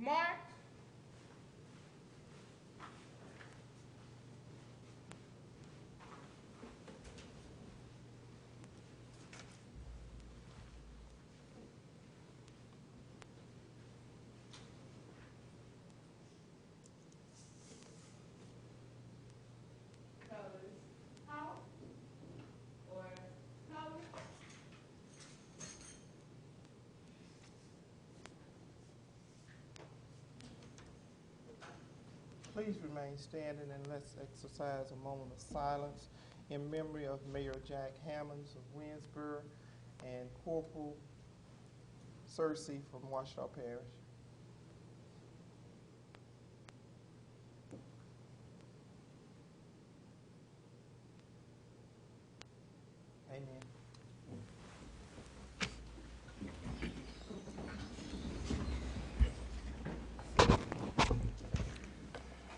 Mark. Please remain standing and let's exercise a moment of silence in memory of Mayor Jack Hammonds of Winsboro and Corporal Cersei from Washita Parish. Amen.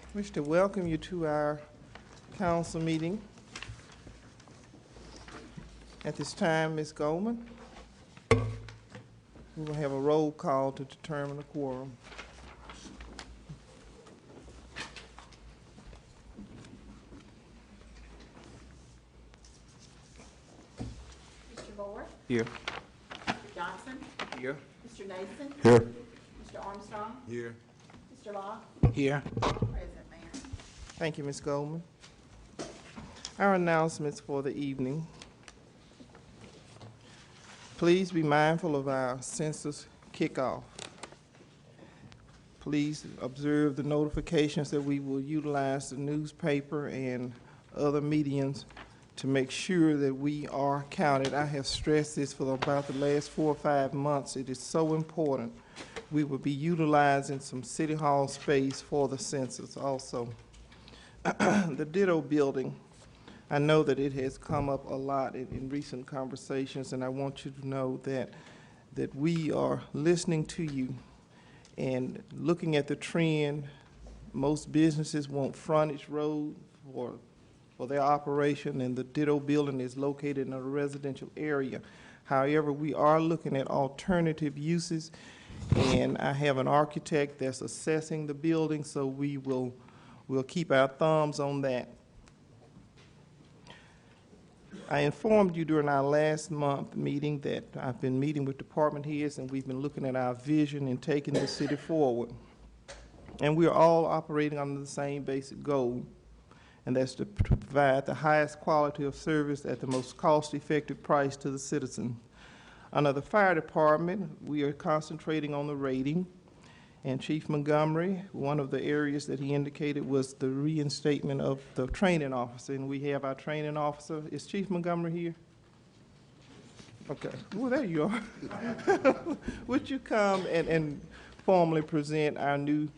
I wish to welcome you to our council meeting. At this time, Ms. Goldman, we will have a roll call to determine a quorum. Mr. Moore? Here. Mr. Johnson? Here. Mr. Nason? Here. Mr. Armstrong? Here. Mr. Law? Here. Present, Mayor. Thank you, Ms. Goldman. Our announcements for the evening. Please be mindful of our census kickoff. Please observe the notifications that we will utilize the newspaper and other mediums to make sure that we are counted. I have stressed this for about the last 4 or 5 months. It is so important. We will be utilizing some city hall space for the census also. The Ditto building, I know that it has come up a lot in recent conversations, and I want you to know that we are listening to you and looking at the trend. Most businesses want frontage road for their operation, and the Ditto building is located in a residential area. However, we are looking at alternative uses, and I have an architect that's assessing the building, so we'll keep our thumbs on that. I informed you during our last month meeting that I've been meeting with department heads, and we've been looking at our vision and taking the city forward. And we're all operating under the same basic goal, and that's to provide the highest quality of service at the most cost-effective price to the citizen. Under the fire department, we are concentrating on the rating. And Chief Montgomery, one of the areas that he indicated was the reinstatement of the training officer. And we have our training officer. Is Chief Montgomery here? Okay. Well, there you are. Would you come and formally present our new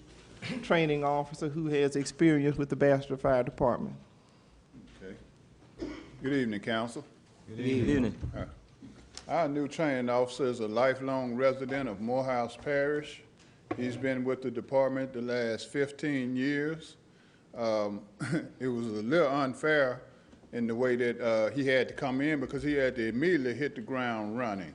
training officer who has experience with the Bastrop Fire Department? Okay. Good evening, Council. Good evening. Our new training officer is a lifelong resident of Morehouse Parish. He's been with the department the last 15 years. It was a little unfair in the way that he had to come in because he had to immediately hit the ground running.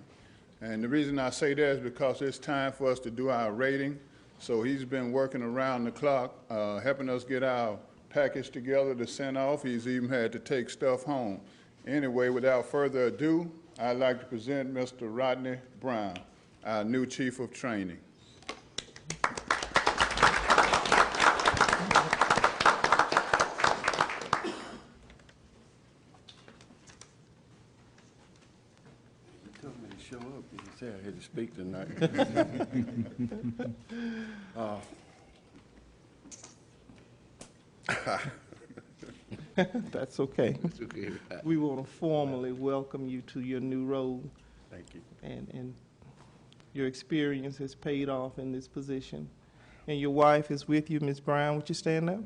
And the reason I say that is because it's time for us to do our rating. So he's been working around the clock, helping us get our package together to send off. He's even had to take stuff home. Anyway, without further ado, I'd like to present Mr. Rodney Brown, our new Chief of Training. Show up. You say I had to speak tonight. That's okay. It's okay. We want to formally welcome you to your new role. Thank you. And your experience has paid off in this position. And your wife is with you, Ms. Brown. Would you stand up?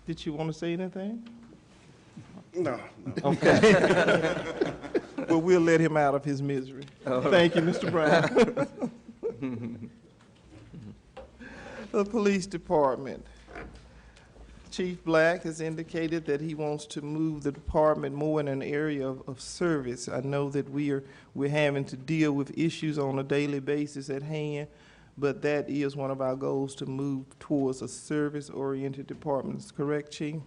Did you want to say anything? No. Okay. Well, we'll let him out of his misery. Thank you, Mr. Brown. The police department. Chief Black has indicated that he wants to move the department more in an area of service. I know that we're having to deal with issues on a daily basis at hand, but that is one of our goals, to move towards a service-oriented department. Is correct, Chief?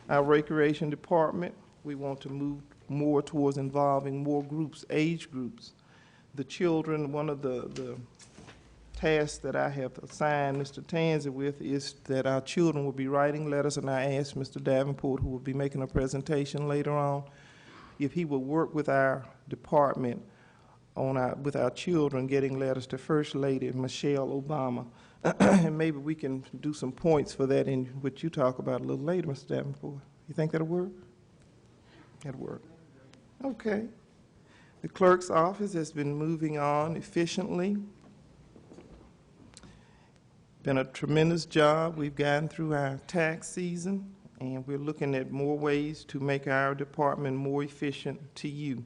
Our recreation department, we want to move more towards involving more groups, age groups. The children, one of the tasks that I have assigned Mr. Tanzi with is that our children will be writing letters, and I asked Mr. Davenport, who will be making a presentation later on, if he would work with our department with our children getting letters to First Lady Michelle Obama. And maybe we can do some points for that in what you talk about a little later, Mr. Davenport. You think that'll work? That'll work. Okay. The clerk's office has been moving on efficiently. Been a tremendous job. We've gotten through our tax season, and we're looking at more ways to make our department more efficient to you.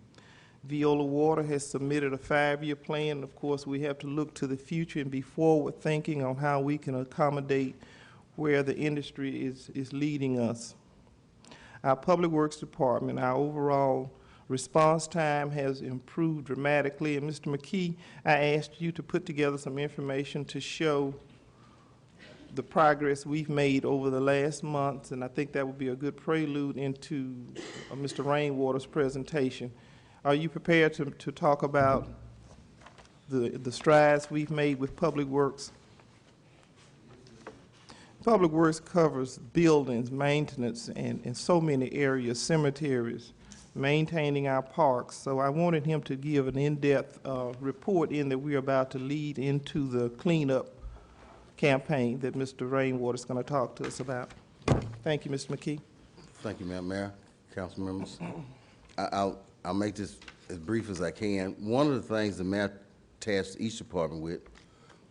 Viola Water has submitted a 5-year plan. Of course, we have to look to the future and be forward-thinking on how we can accommodate where the industry is leading us. Our Public Works Department, our overall response time has improved dramatically. And Mr. McKee, I asked you to put together some information to show the progress we've made over the last months, and I think that would be a good prelude into Mr. Rainwater's presentation. Are you prepared to talk about the strides we've made with Public Works? Public Works covers buildings, maintenance, and so many areas, cemeteries, maintaining our parks. So I wanted him to give an in-depth report in that we're about to lead into the cleanup campaign that Mr. Rainwater is going to talk to us about. Thank you, Mr. McKee. Thank you, Madam Mayor, council members. I'll make this as brief as I can. One of the things the mayor tasked each department with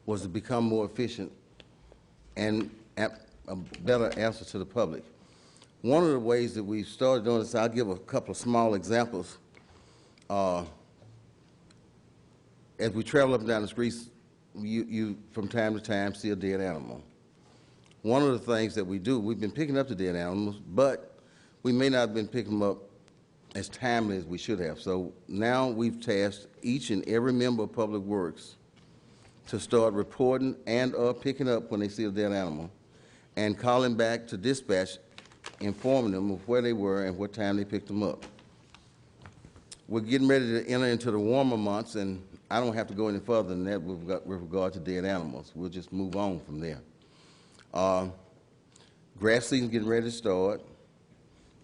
was to become more efficient and a better answer to the public. One of the ways that we started doing this, I'll give a couple of small examples. As we travel up and down the streets, you from time to time see a dead animal. One of the things that we do, we've been picking up the dead animals, but we may not have been picking them up as timely as we should have. So now we've tasked each and every member of Public Works to start reporting and or picking up when they see a dead animal and calling back to dispatch, informing them of where they were and what time they picked them up. We're getting ready to enter into the warmer months, and I don't have to go any further than that with regard to dead animals. We'll just move on from there. Grass season's getting ready to start.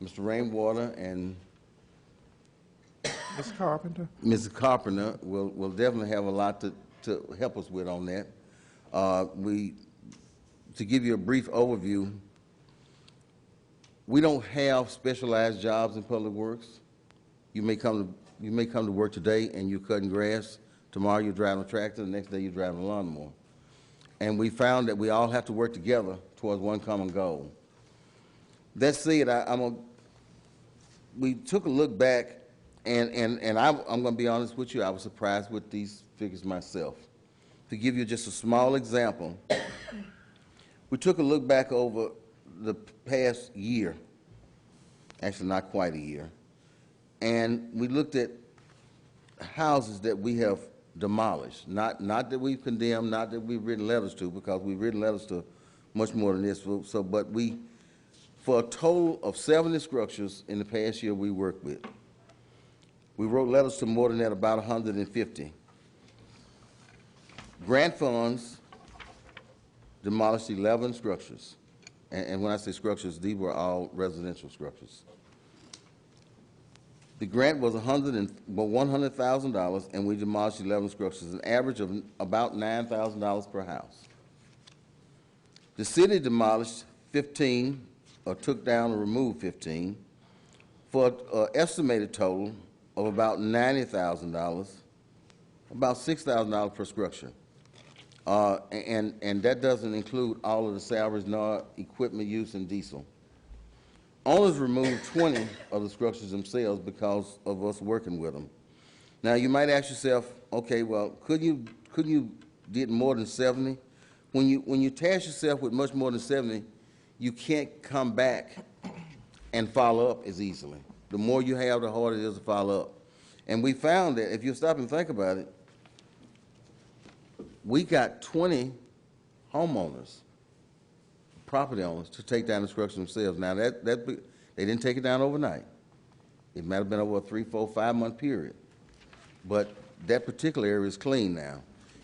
Mr. Rainwater and Ms. Carpenter. Mrs. Carpenter will definitely have a lot to help us with on that. To give you a brief overview, we don't have specialized jobs in Public Works. You may come to work today and you're cutting grass. Tomorrow you're driving a tractor. The next day you're driving a lawnmower. And we found that we all have to work together towards one common goal. That said, we took a look back, and I'm going to be honest with you, I was surprised with these figures myself. To give you just a small example, we took a look back over the past year, actually not quite a year, and we looked at houses that we have demolished, not that we've condemned, not that we've written letters to, because we've written letters to much more than this, but for a total of 70 structures in the past year we worked with. We wrote letters to more than that, about 150. Grant funds demolished 11 structures. And when I say structures, these were all residential structures. The grant was $100,000, and we demolished 11 structures, an average of about $9,000 per house. The city demolished 15, or took down or removed 15, for an estimated total of about $90,000, about $6,000 per structure. And that doesn't include all of the salaries nor equipment use and diesel. Owners removed 20 of the structures themselves because of us working with them. Now you might ask yourself, okay, well, couldn't you did more than 70? when you task yourself with much more than 70, you can't come back and follow up as easily. The more you have, the harder it is to follow up. And we found that if you stop and think about it, we got 20 homeowners, property owners, to take down the structure themselves. Now, they didn't take it down overnight. It might have been over a 3, 4, 5-month period. But that particular area is clean now.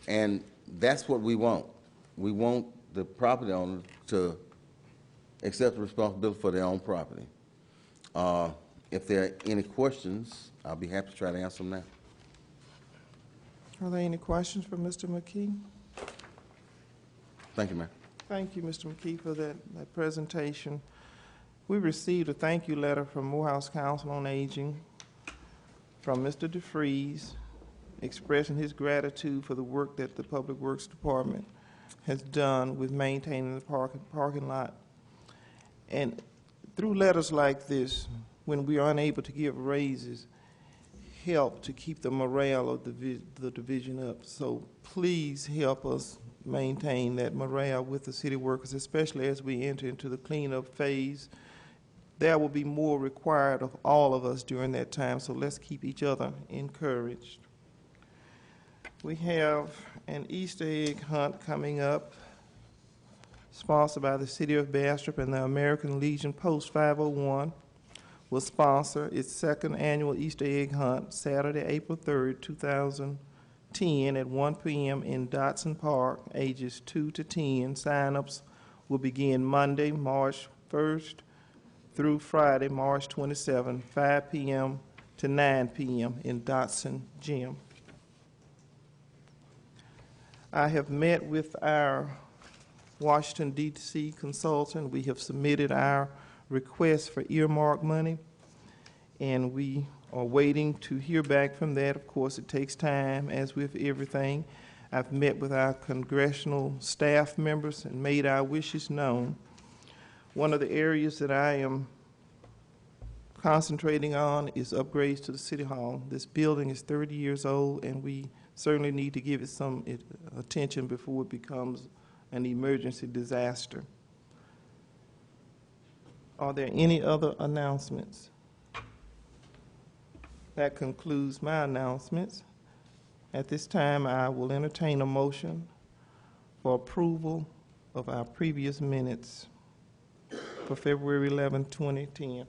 And that's what we want. We want the property owner to accept the responsibility for their own property. If there are any questions, I'll be happy to try to answer them now. Are there any questions for Mr. McKee? Thank you, Mayor. Thank you, Mr. McKee, for that presentation. We received a thank you letter from Morehouse Council on Aging from Mr. DeFries, expressing his gratitude for the work that the Public Works Department has done with maintaining the parking lot. And through letters like this, when we are unable to give raises, help to keep the morale of the division up. So please help us maintain that morale with the city workers, especially as we enter into the cleanup phase. There will be more required of all of us during that time, so let's keep each other encouraged. We have an Easter egg hunt coming up, sponsored by the City of Bastrop, and the American Legion Post 501 will sponsor its second annual Easter egg hunt, Saturday, April 3rd, 2010 at 1 p.m. in Dotson Park, ages 2 to 10. Sign-ups will begin Monday, March 1st through Friday, March 27, 5 p.m. to 9 p.m. in Dotson Gym. I have met with our Washington, D.C. consultant. We have submitted our request for earmark money, and we are waiting to hear back from that. Of course, it takes time, as with everything. I've met with our congressional staff members and made our wishes known. One of the areas that I am concentrating on is upgrades to the City Hall. This building is 30 years old, and we certainly need to give it some attention before it becomes an emergency disaster. Are there any other announcements? That concludes my announcements. At this time, I will entertain a motion for approval of our previous minutes for February 11, 2010.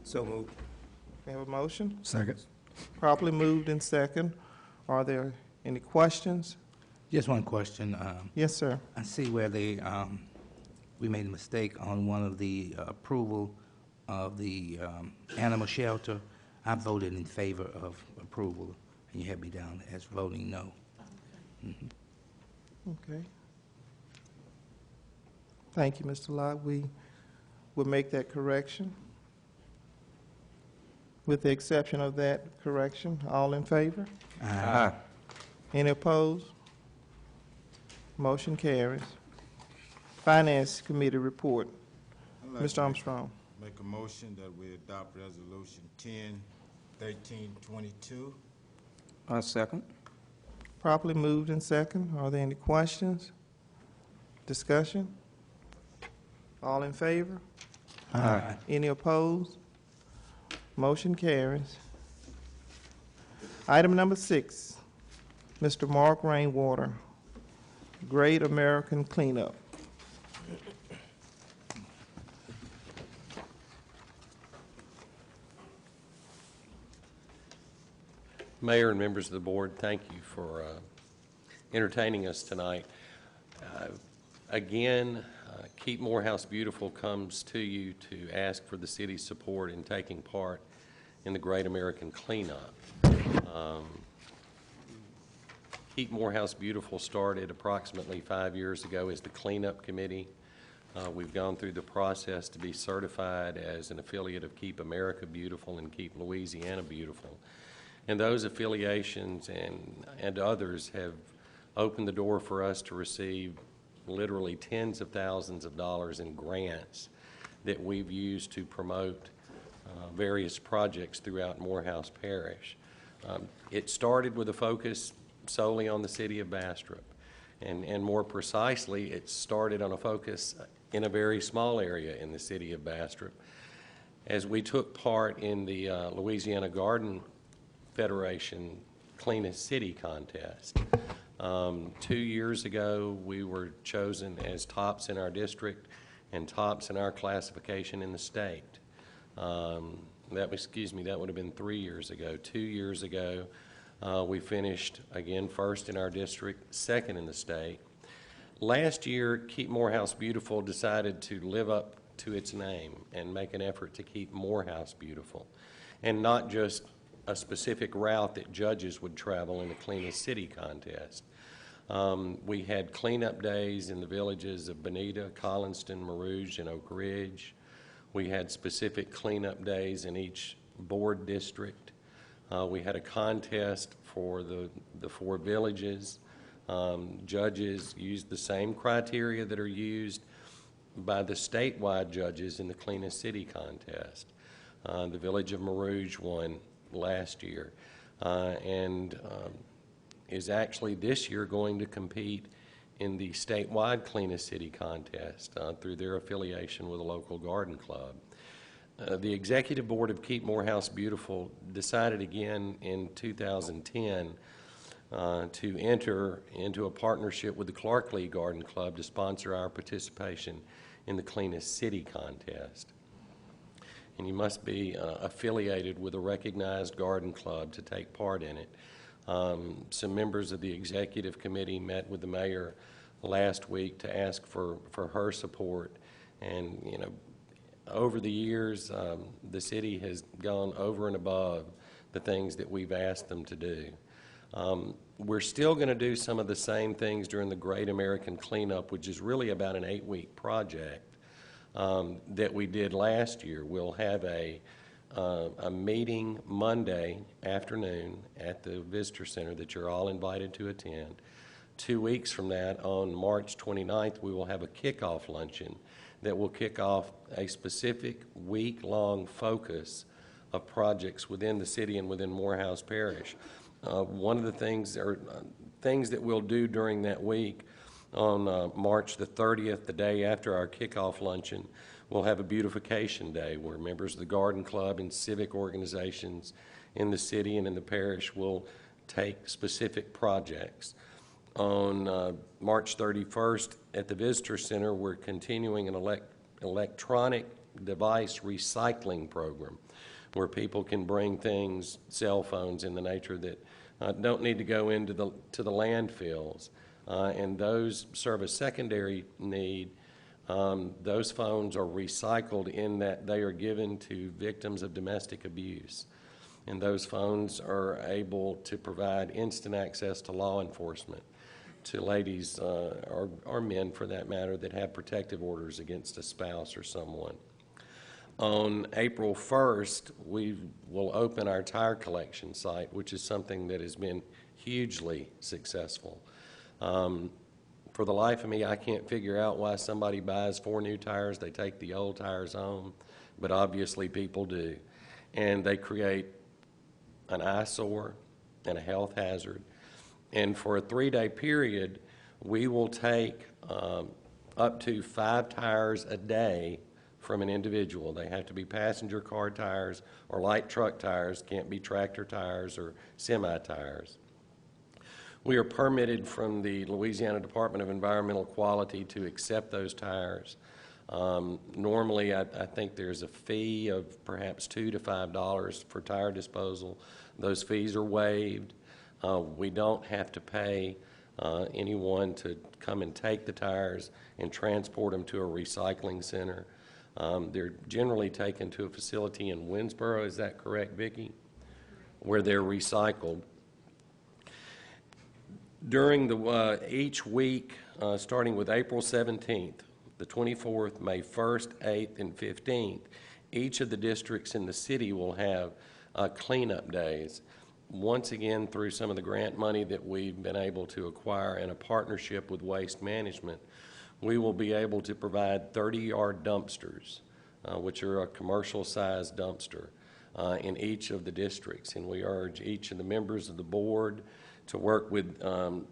So moved. We have a motion? Second. Properly moved in second. Are there any questions? Just one question. Yes, sir. I see where they, we made a mistake on one of the approval of the animal shelter. I voted in favor of approval, and you had me down as voting no. Okay. Thank you, Mr. Locke. We will make that correction. With the exception of that correction, all in favor? Aye. Any opposed? Motion carries. Finance Committee report. I'd like Mr. to Armstrong. Make a motion that we adopt Resolution 10-1322. Second. Properly moved in second. Are there any questions? Discussion? All in favor? Aye. Any opposed? Motion carries. Item number 6, Mr. Mark Rainwater, Great American Cleanup. Mayor and members of the board, thank you for entertaining us tonight. Again, Keep Morehouse Beautiful comes to you to ask for the city's support in taking part in the Great American Cleanup. Keep Morehouse Beautiful started approximately 5 years ago as the cleanup committee. We've gone through the process to be certified as an affiliate of Keep America Beautiful and Keep Louisiana Beautiful. And those affiliations and others have opened the door for us to receive literally tens of thousands of dollars in grants that we've used to promote various projects throughout Morehouse Parish. It started with a focus solely on the city of Bastrop, And more precisely, it started on a focus in a very small area in the city of Bastrop. As we took part in the Louisiana Garden Federation Cleanest City Contest. 2 years ago, we were chosen as tops in our district and tops in our classification in the state. That would have been 3 years ago. 2 years ago, we finished again first in our district, second in the state. Last year, Keep Morehouse Beautiful decided to live up to its name and make an effort to keep Morehouse beautiful, and not just a specific route that judges would travel in the Cleanest City Contest. We had cleanup days in the villages of Bonita, Collinston, Marouge, and Oak Ridge. We had specific cleanup days in each board district. We had a contest for the 4 villages. Judges used the same criteria that are used by the statewide judges in the Cleanest City Contest. The village of Marouge won last year and is actually this year going to compete in the statewide Cleanest City Contest through their affiliation with a local garden club. The Executive Board of Keep Morehouse Beautiful decided again in 2010 to enter into a partnership with the Clark Lee Garden Club to sponsor our participation in the Cleanest City Contest. And you must be affiliated with a recognized garden club to take part in it. Some members of the executive committee met with the mayor last week to ask for her support. And, you know, over the years, the city has gone over and above the things that we've asked them to do. We're still going to do some of the same things during the Great American Cleanup, which is really about an 8-week project. That we did last year. We'll have a meeting Monday afternoon at the Visitor Center that you're all invited to attend. 2 weeks from that, on March 29th, we will have a kickoff luncheon that will kick off a specific week-long focus of projects within the city and within Morehouse Parish. One of the things that we'll do during that week on March the 30th, the day after our kickoff luncheon, we'll have a beautification day where members of the garden club and civic organizations in the city and in the parish will take specific projects. On March 31st at the Visitor Center, we're continuing an electronic device recycling program where people can bring things, cell phones in the nature that don't need to go into the landfills. And those serve a secondary need. Those phones are recycled in that they are given to victims of domestic abuse. And those phones are able to provide instant access to law enforcement, to ladies or men, for that matter, that have protective orders against a spouse or someone. On April 1st, we will open our tire collection site, which is something that has been hugely successful. For the life of me, I can't figure out why somebody buys 4 new tires. They take the old tires home, but obviously people do. And they create an eyesore and a health hazard. And for a 3-day period, we will take up to 5 tires a day from an individual. They have to be passenger car tires or light truck tires, can't be tractor tires or semi-tires. We are permitted from the Louisiana Department of Environmental Quality to accept those tires. Normally, I think there's a fee of perhaps $2 to $5 for tire disposal. Those fees are waived. We don't have to pay anyone to come and take the tires and transport them to a recycling center. They're generally taken to a facility in Winsboro, is that correct, Vicki? Where they're recycled. During each week, starting with April 17th, the 24th, May 1st, 8th, and 15th, each of the districts in the city will have cleanup days. Once again, through some of the grant money that we've been able to acquire in a partnership with Waste Management, we will be able to provide 30-yard dumpsters, which are a commercial-sized dumpster, in each of the districts. And we urge each of the members of the board to work with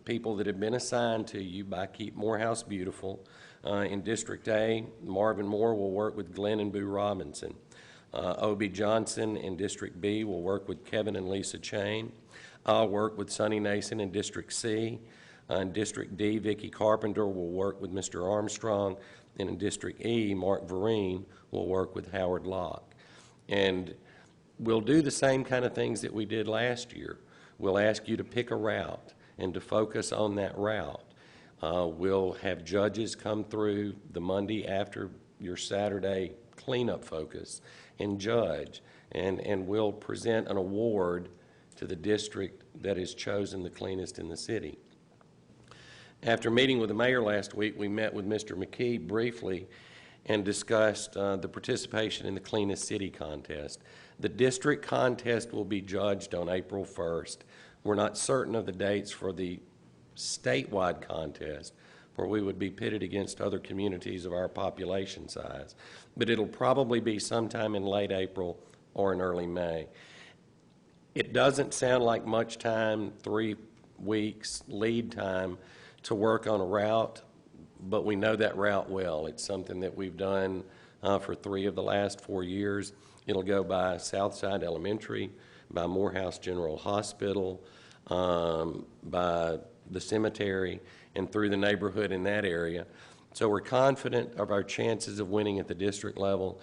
people that have been assigned to you by Keep Morehouse Beautiful. In District A, Marvin Moore will work with Glenn and Boo Robinson. O.B. Johnson in District B will work with Kevin and Lisa Chain. I'll work with Sonny Nason in District C. In District D, Vicki Carpenter will work with Mr. Armstrong. And in District E, Mark Vereen will work with Howard Locke. And we'll do the same kind of things that we did last year. We'll ask you to pick a route and to focus on that route. We'll have judges come through the Monday after your Saturday cleanup focus and judge, and we'll present an award to the district that is chosen the cleanest in the city. After meeting with the mayor last week, we met with Mr. McKee briefly and discussed the participation in the Cleanest City contest. The district contest will be judged on April 1st. We're not certain of the dates for the statewide contest, where we would be pitted against other communities of our population size. But it'll probably be sometime in late April or in early May. It doesn't sound like much time, 3 weeks lead time, to work on a route, but we know that route well. It's something that we've done for 3 of the last 4 years. It'll go by Southside Elementary, by Morehouse General Hospital, by the cemetery, and through the neighborhood in that area. So we're confident of our chances of winning at the district level,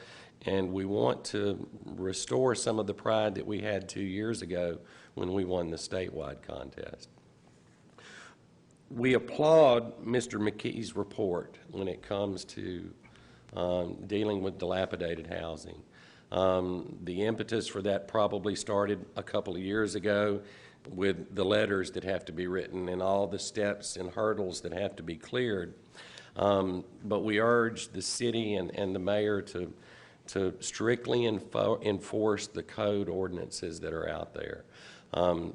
and we want to restore some of the pride that we had 2 years ago when we won the statewide contest. We applaud Mr. McKee's report when it comes to dealing with dilapidated housing. The impetus for that probably started a couple of years ago with the letters that have to be written and all the steps and hurdles that have to be cleared. But we urge the city and the mayor to strictly enforce the code ordinances that are out there.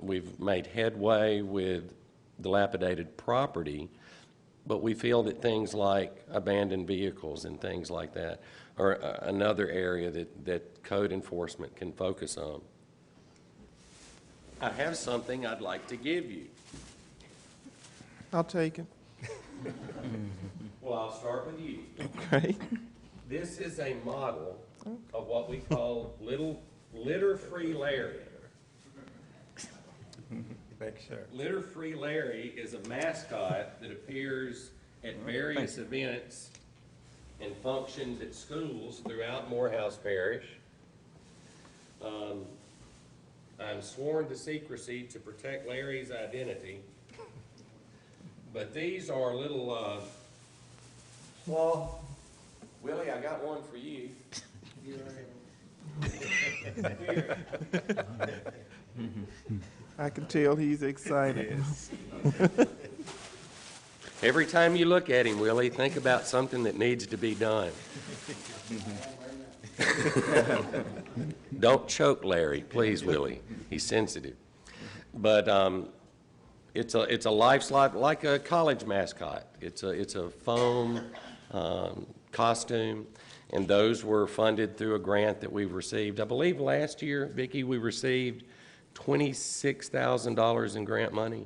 We've made headway with dilapidated property, but we feel that things like abandoned vehicles and things like that are another area that code enforcement can focus on. I have something I'd like to give you. I'll take it. Well, I'll start with you. Okay. This is a model of what we call Little Litter-Free Larry. Litter-Free Larry is a mascot that appears at various events and functions at schools throughout Morehouse Parish. I'm sworn to secrecy to protect Larry's identity, but these are little sloth. Willie, I got one for you. Here. I can tell he's excited. Every time you look at him, Willie, think about something that needs to be done. Don't choke Larry, please, Willie. He's sensitive. But it's a lifelike, like a college mascot. It's a foam costume, and those were funded through a grant that we've received. I believe last year, Vicki, we received $26,000 in grant money.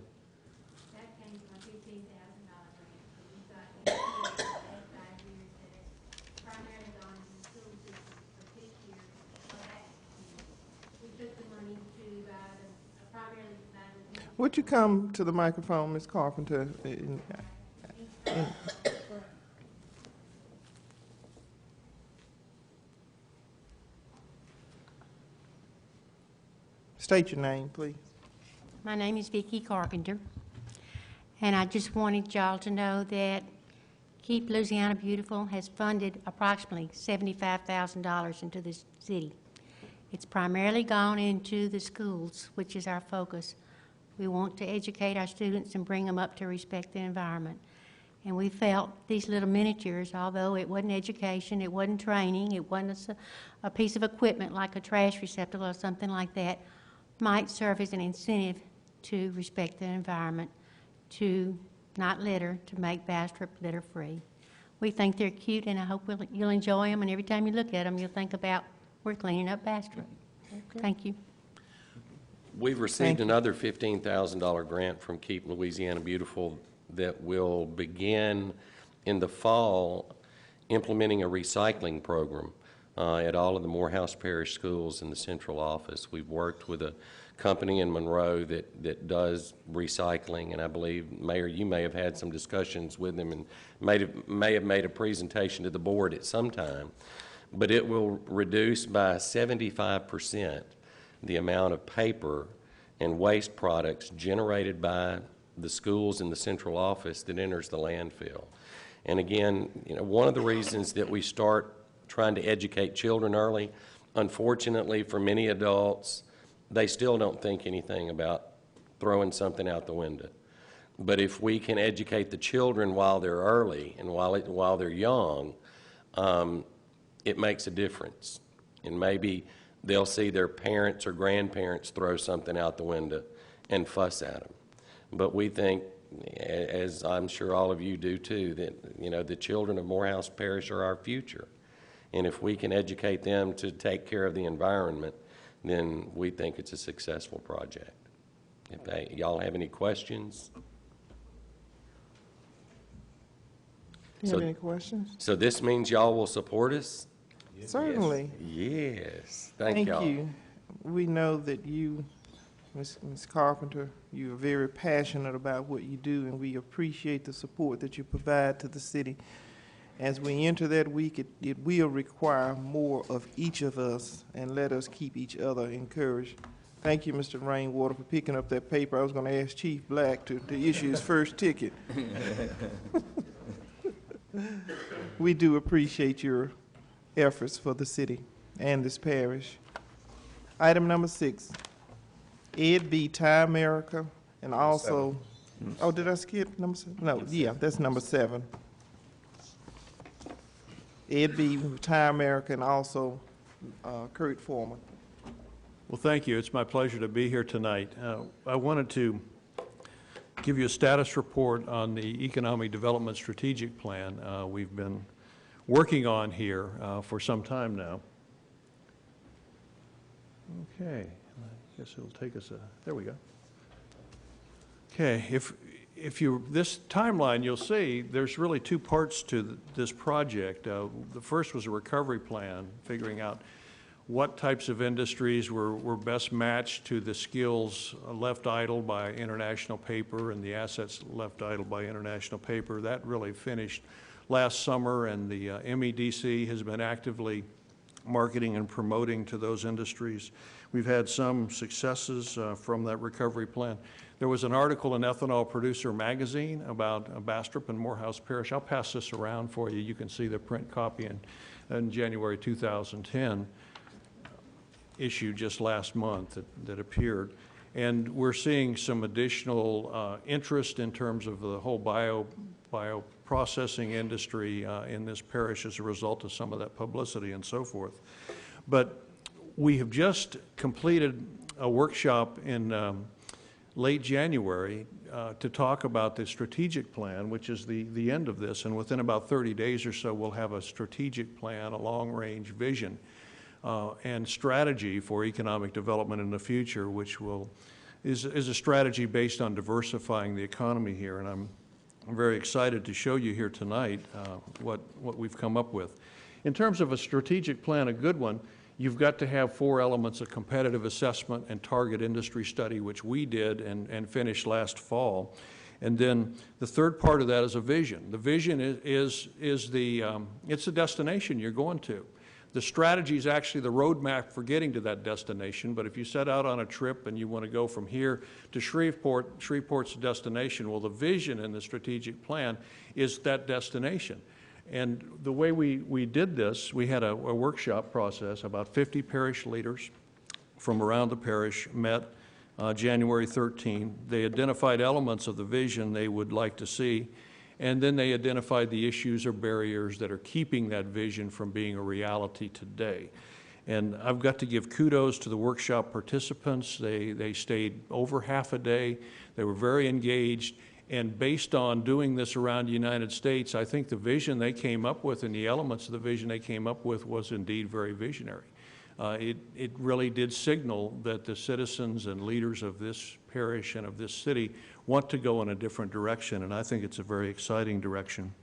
That came from a $15,000 grant. So we've got 5 years that it's primarily gone to the school system for 6 years. So that, we took the money to primarily buy the. Would you come to the microphone, Ms. Carpenter? State your name, please. My name is Vicki Carpenter, and I just wanted y'all to know that Keep Louisiana Beautiful has funded approximately $75,000 into the city. It's primarily gone into the schools, which is our focus. We want to educate our students and bring them up to respect the environment. And we felt these little miniatures, although it wasn't education, it wasn't training, it wasn't a piece of equipment like a trash receptacle or something like that, might serve as an incentive to respect the environment, to not litter, to make Bastrop litter-free. We think they're cute, and I hope you'll enjoy them, and every time you look at them, you'll think about we're cleaning up Bastrop. Thank you. We've Thank received you. another $15,000 grant from Keep Louisiana Beautiful that will begin in the fall implementing a recycling program at all of the Morehouse Parish schools in the central office. We've worked with a company in Monroe that does recycling, and I believe, Mayor, you may have had some discussions with them and may have made a presentation to the board at some time. But it will reduce by 75% the amount of paper and waste products generated by the schools in the central office that enters the landfill. And again, you know, one of the reasons that we start trying to educate children early, unfortunately for many adults, they still don't think anything about throwing something out the window. But if we can educate the children while they're early and while they're young, it makes a difference. And maybe they'll see their parents or grandparents throw something out the window and fuss at them. But we think, as I'm sure all of you do too, that, you know, the children of Morehouse Parish are our future. And if we can educate them to take care of the environment, then we think it's a successful project. If y'all have any questions? Do you have any questions? So this means y'all will support us? Certainly. Yes. Thank Thank y'all. you. We know that you, Ms. Carpenter, you are very passionate about what you do, and we appreciate the support that you provide to the city. As we enter that week, it will require more of each of us, and let us keep each other encouraged. Thank you, Mr. Rainwater, for picking up that paper. I was going to ask Chief Black to issue his first ticket. We do appreciate your efforts for the city and this parish. Item number 6, Ed B. Tie America, and also, oh, did I skip number 7? No, yeah, that's number 7. Ed B. Tie America, and also Kurt Foreman. Well, thank you. It's my pleasure to be here tonight. I wanted to give you a status report on the Economic Development Strategic Plan we've been working on here for some time now. Okay, I guess it'll take us there we go. Okay, if you, this timeline, you'll see there's really 2 parts to this project. The first was a recovery plan, figuring out what types of industries were best matched to the skills left idle by international paper and the assets left idle by international paper. That really finished last summer, and the MEDC has been actively marketing and promoting to those industries. We've had some successes from that recovery plan. There was an article in Ethanol Producer magazine about Bastrop and Morehouse Parish. I'll pass this around for you. You can see the print copy in January 2010 issue just last month that appeared. And we're seeing some additional interest in terms of the whole bioprocessing industry in this parish as a result of some of that publicity and so forth. But we have just completed a workshop in late January to talk about the strategic plan, which is the end of this, and within about 30 days or so we'll have a strategic plan, a long-range vision and strategy for economic development in the future, which is a strategy based on diversifying the economy here. And I'm very excited to show you here tonight what we've come up with. In terms of a strategic plan, a good one, you've got to have 4 elements of competitive assessment and target industry study, which we did and finished last fall. And then the third part of that is a vision. The vision is it's the destination you're going to. The strategy is actually the roadmap for getting to that destination, but if you set out on a trip and you want to go from here to Shreveport, Shreveport's the destination. Well, the vision in the strategic plan is that destination. And the way we did this, we had a workshop process. About 50 parish leaders from around the parish met January 13. They identified elements of the vision they would like to see, and then they identified the issues or barriers that are keeping that vision from being a reality today. And I've got to give kudos to the workshop participants. They stayed over half a day. They were very engaged. And based on doing this around the United States, I think the vision they came up with and the elements of the vision they came up with was indeed very visionary. it really did signal that the citizens and leaders of this parish and of this city want to go in a different direction, and I think it's a very exciting direction.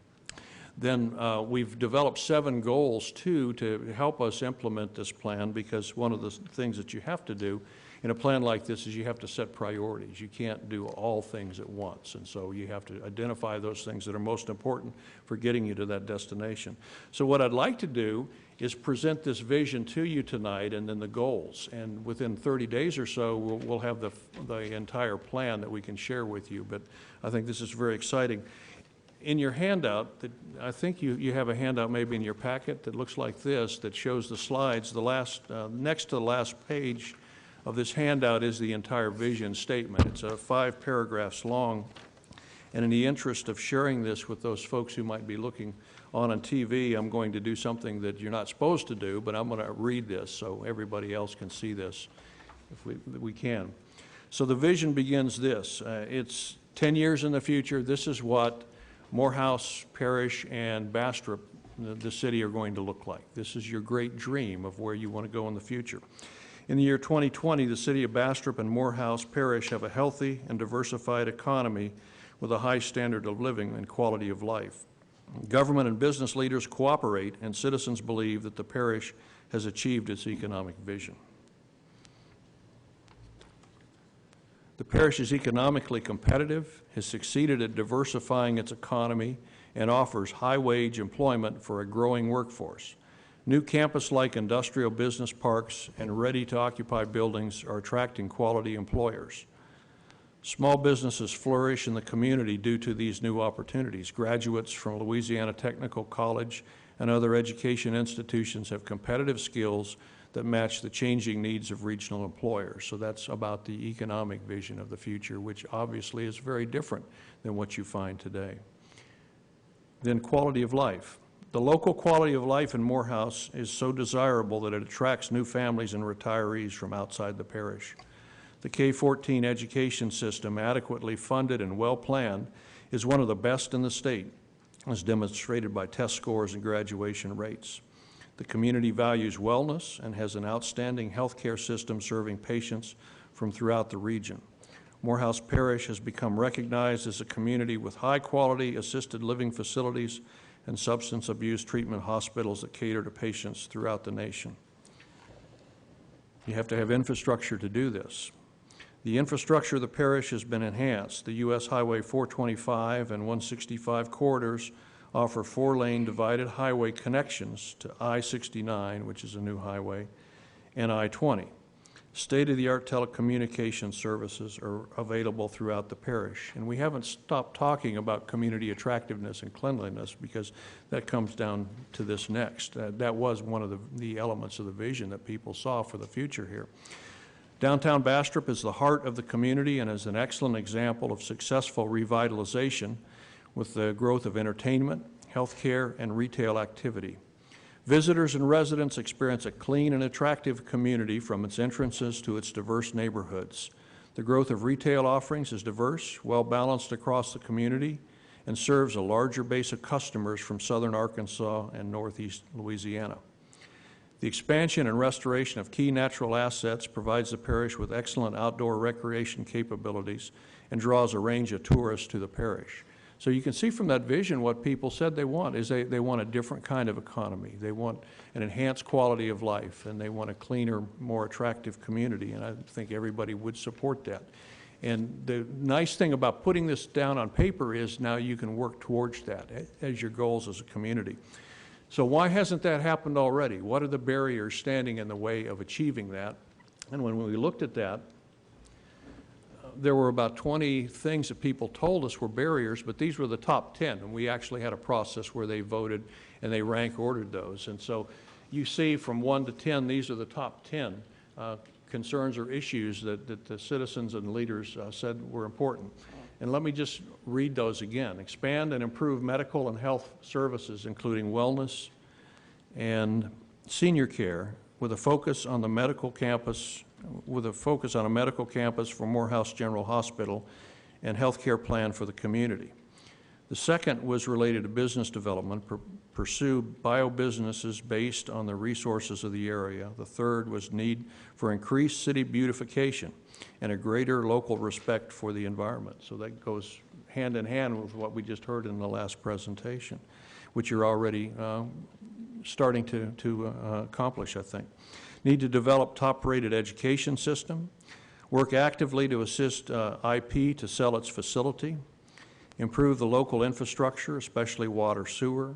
Then we've developed 7 goals, too, to help us implement this plan, because one of the things that you have to do in a plan like this is you have to set priorities. You can't do all things at once, and so you have to identify those things that are most important for getting you to that destination. So what I'd like to do is present this vision to you tonight and then the goals, and within 30 days or so we'll have the entire plan that we can share with you, but I think this is very exciting. In your handout, I think you have a handout maybe in your packet that looks like this, that shows the slides. Next to the last page of this handout is the entire vision statement. It's 5 paragraphs long, and in the interest of sharing this with those folks who might be looking on TV, I'm going to do something that you're not supposed to do, but I'm going to read this so everybody else can see this if we can. So the vision begins this. It's 10 years in the future. This is what Morehouse Parish and Bastrop, the city, are going to look like. This is your great dream of where you want to go in the future. In the year 2020, the city of Bastrop and Morehouse Parish have a healthy and diversified economy with a high standard of living and quality of life. Government and business leaders cooperate, and citizens believe that the parish has achieved its economic vision. The parish is economically competitive, has succeeded at diversifying its economy, and offers high-wage employment for a growing workforce. New campus-like industrial business parks and ready-to-occupy buildings are attracting quality employers. Small businesses flourish in the community due to these new opportunities. Graduates from Louisiana Technical College and other education institutions have competitive skills that match the changing needs of regional employers. So that's about the economic vision of the future, which obviously is very different than what you find today. Then quality of life. The local quality of life in Morehouse is so desirable that it attracts new families and retirees from outside the parish. The K-14 education system, adequately funded and well-planned, is one of the best in the state, as demonstrated by test scores and graduation rates. The community values wellness and has an outstanding health care system serving patients from throughout the region. Morehouse Parish has become recognized as a community with high-quality assisted living facilities and substance abuse treatment hospitals that cater to patients throughout the nation. You have to have infrastructure to do this. The infrastructure of the parish has been enhanced. The U.S. Highway 425 and 165 corridors offer 4-lane divided highway connections to I-69, which is a new highway, and I-20. State-of-the-art telecommunication services are available throughout the parish. And we haven't stopped talking about community attractiveness and cleanliness, because that comes down to this next. That was one of the elements of the vision that people saw for the future here. Downtown Bastrop is the heart of the community and is an excellent example of successful revitalization with the growth of entertainment, healthcare, and retail activity. Visitors and residents experience a clean and attractive community from its entrances to its diverse neighborhoods. The growth of retail offerings is diverse, well-balanced across the community, and serves a larger base of customers from southern Arkansas and northeast Louisiana. The expansion and restoration of key natural assets provides the parish with excellent outdoor recreation capabilities and draws a range of tourists to the parish. So you can see from that vision what people said they want is they want a different kind of economy. They want an enhanced quality of life, and they want a cleaner, more attractive community, and I think everybody would support that. And the nice thing about putting this down on paper is now you can work towards that as your goals as a community. So why hasn't that happened already? What are the barriers standing in the way of achieving that? And when we looked at that, there were about 20 things that people told us were barriers, but these were the top 10, and we actually had a process where they voted and they rank ordered those. And so you see from 1 to 10, these are the top 10 concerns or issues that the citizens and leaders said were important. And let me just read those again. Expand and improve medical and health services, including wellness and senior care, with a focus on the medical campus, with a focus on a medical campus for Morehouse General Hospital and health care plan for the community. The second was related to business development, pursue bio-businesses based on the resources of the area. The third was need for increased city beautification and a greater local respect for the environment. So that goes hand in hand with what we just heard in the last presentation, which you're already starting to accomplish, I think. Need to develop top-rated education system, work actively to assist IP to sell its facility, improve the local infrastructure, especially water, sewer,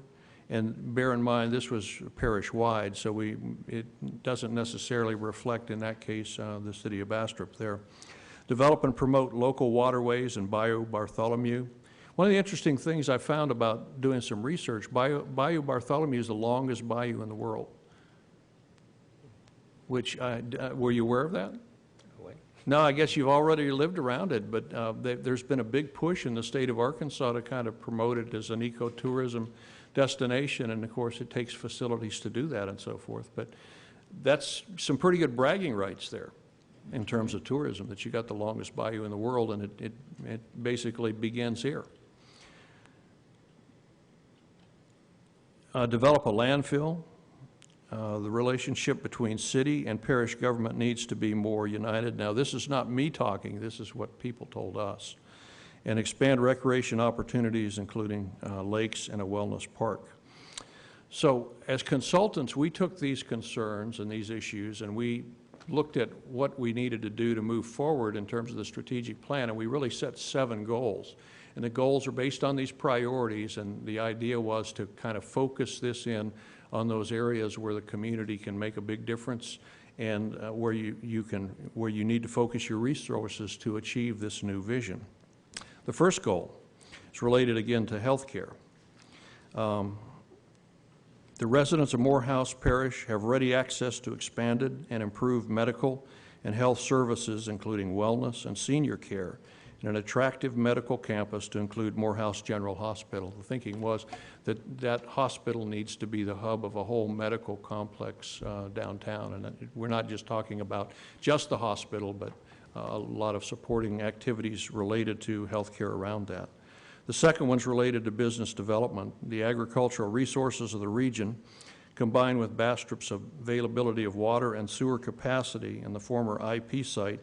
and bear in mind this was parish-wide, so it doesn't necessarily reflect in that case the city of Bastrop there. Develop and promote local waterways in Bayou Bartholomew. One of the interesting things I found about doing some research, Bayou Bartholomew is the longest bayou in the world, which, were you aware of that? No, I guess you've already lived around it, but there's been a big push in the state of Arkansas to kind of promote it as an ecotourism destination, and of course it takes facilities to do that and so forth. But that's some pretty good bragging rights there in terms of tourism, that you got the longest bayou in the world, and it basically begins here. Develop a landfill. The relationship between city and parish government needs to be more united. Now, this is not me talking, this is what people told us. And expand recreation opportunities, including lakes and a wellness park. So, as consultants, we took these concerns and these issues, and we looked at what we needed to do to move forward in terms of the strategic plan, and we really set 7 goals. And the goals are based on these priorities, and the idea was to kind of focus this in on those areas where the community can make a big difference, and where you need to focus your resources to achieve this new vision. The first goal is related again to health care. The residents of Morehouse Parish have ready access to expanded and improved medical and health services, including wellness and senior care, and an attractive medical campus to include Morehouse General Hospital. The thinking was that that hospital needs to be the hub of a whole medical complex downtown, and we're not just talking about just the hospital, but a lot of supporting activities related to healthcare around that. The second one's related to business development. The agricultural resources of the region, combined with Bastrop's availability of water and sewer capacity in the former IP site,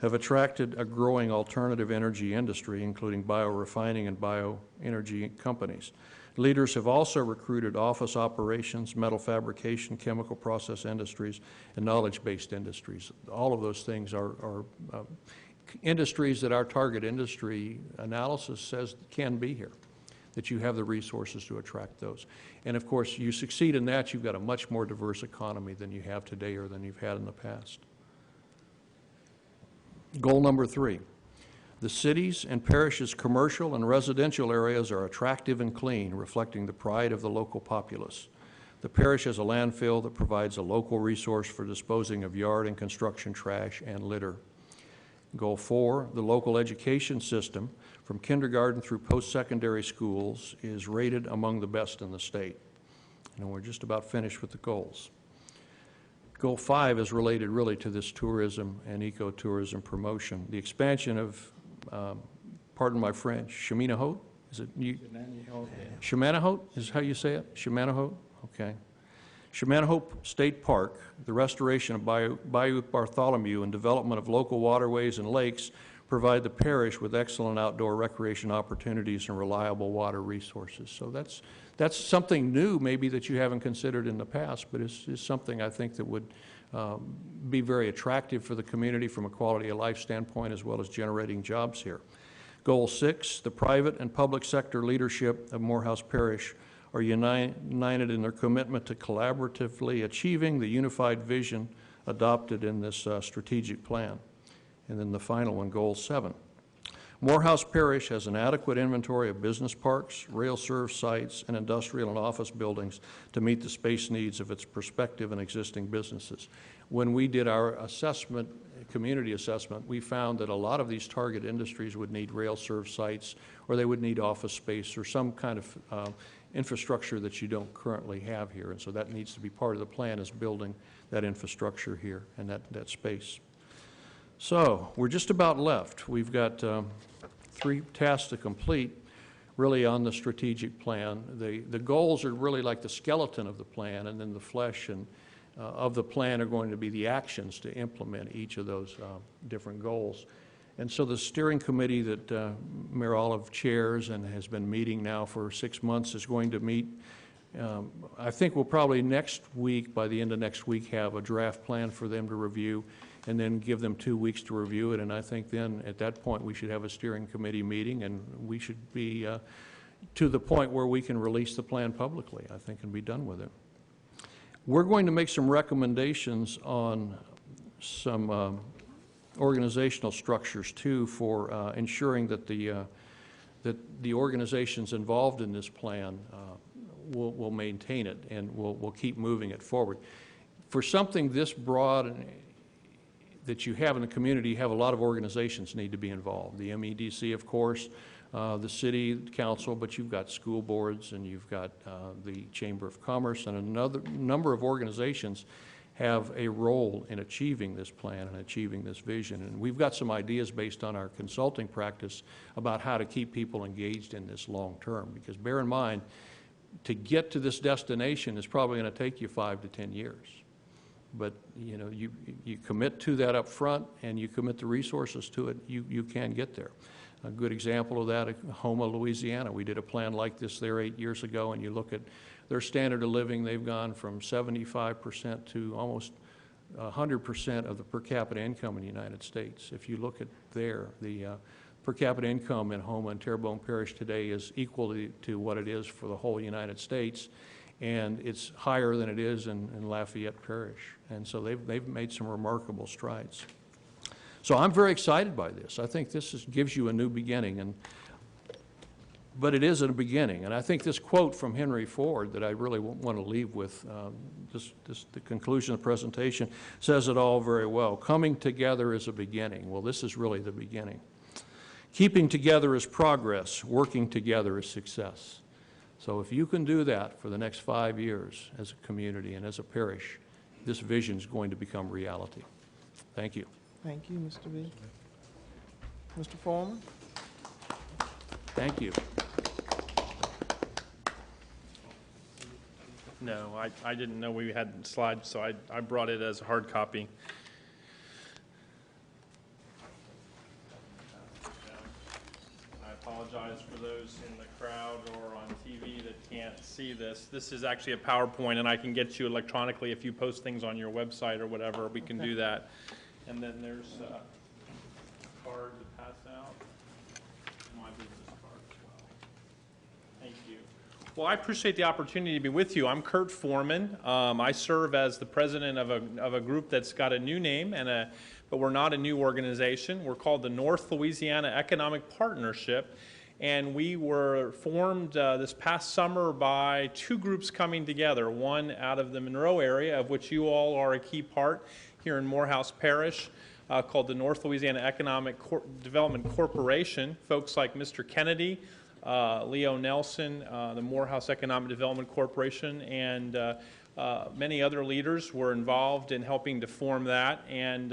have attracted a growing alternative energy industry, including biorefining and bioenergy companies. Leaders have also recruited office operations, metal fabrication, chemical process industries, and knowledge-based industries. All of those things are industries that our target industry analysis says can be here, that you have the resources to attract those. And of course, you succeed in that, you've got a much more diverse economy than you have today or than you've had in the past. Goal number 3, the cities and parishes' commercial and residential areas are attractive and clean, reflecting the pride of the local populace. The parish has a landfill that provides a local resource for disposing of yard and construction trash and litter. Goal 4, the local education system from kindergarten through post-secondary schools is rated among the best in the state. And we're just about finished with the goals. Goal 5 is related really to this tourism and ecotourism promotion. The expansion of, pardon my French, Cheminahot? Is it you? Cheminahot is how you say it? Cheminahot? Okay. Cheminahot State Park, the restoration of Bayou Bartholomew, and development of local waterways and lakes provide the parish with excellent outdoor recreation opportunities and reliable water resources. So that's something new maybe that you haven't considered in the past, but is something I think that would be very attractive for the community from a quality of life standpoint, as well as generating jobs here. Goal 6, the private and public sector leadership of Morehouse Parish are united in their commitment to collaboratively achieving the unified vision adopted in this strategic plan. And then the final one, Goal 7. Morehouse Parish has an adequate inventory of business parks, rail-served sites, and industrial and office buildings to meet the space needs of its prospective and existing businesses. When we did our assessment, community assessment, we found that a lot of these target industries would need rail-served sites, or they would need office space or some kind of infrastructure that you don't currently have here. And so that needs to be part of the plan, is building that infrastructure here and that space. So we're just about left. We've got 3 tasks to complete. really on the strategic plan. The goals are really like the skeleton of the plan, and then the flesh and of the plan are going to be the actions to implement each of those different goals. And so the steering committee that Mayor Olive chairs and has been meeting now for 6 months is going to meet. I think we'll probably next week, by the end of next week, have a draft plan for them to review, and then give them 2 weeks to review it. And I think then at that point we should have a steering committee meeting, and we should be to the point where we can release the plan publicly, I think, and be done with it. We're going to make some recommendations on some organizational structures too, for ensuring that the organizations involved in this plan will maintain it and will keep moving it forward. For something this broad that you have in the community, you have a lot of organizations need to be involved. The MEDC, of course, the city council, but you've got school boards, and you've got the Chamber of Commerce, and another number of organizations have a role in achieving this plan and achieving this vision. And we've got some ideas based on our consulting practice about how to keep people engaged in this long term. Because bear in mind, to get to this destination is probably going to take you 5 to 10 years. But you know, you commit to that up front, and you commit the resources to it, you can get there. A good example of that, Houma, Louisiana. We did a plan like this there 8 years ago, and you look at their standard of living, they've gone from 75% to almost 100% of the per capita income in the United States. If you look at there, the per capita income in Houma and Terrebonne Parish today is equal to what it is for the whole United States, and it's higher than it is in Lafayette Parish. And so they've made some remarkable strides. So I'm very excited by this. I think this gives you a new beginning, but it is a beginning. And I think this quote from Henry Ford that I really want to leave with, the conclusion of the presentation, says it all very well. Coming together is a beginning. Well, this is really the beginning. Keeping together is progress. Working together is success. So if you can do that for the next 5 years as a community and as a parish, this vision is going to become reality. Thank you. Thank you, Mr. B. Mr. Foreman? Thank you. No, I didn't know we had slides, so I brought it as a hard copy. I apologize for those in the crowd or on TV that can't see this. This is actually a PowerPoint, and I can get you electronically if you post things on your website or whatever. We can do that. And then there's a card to pass out, my business card as well. Thank you. Well, I appreciate the opportunity to be with you. I'm Kurt Foreman. I serve as the president of a group that's got a new name, but we're not a new organization. We're called the North Louisiana Economic Partnership, and we were formed this past summer by 2 groups coming together, one out of the Monroe area, of which you all are a key part, here in Morehouse Parish, called the North Louisiana Economic Development Corporation. Folks like Mr. Kennedy, Leo Nelson, the Morehouse Economic Development Corporation, and many other leaders were involved in helping to form that, and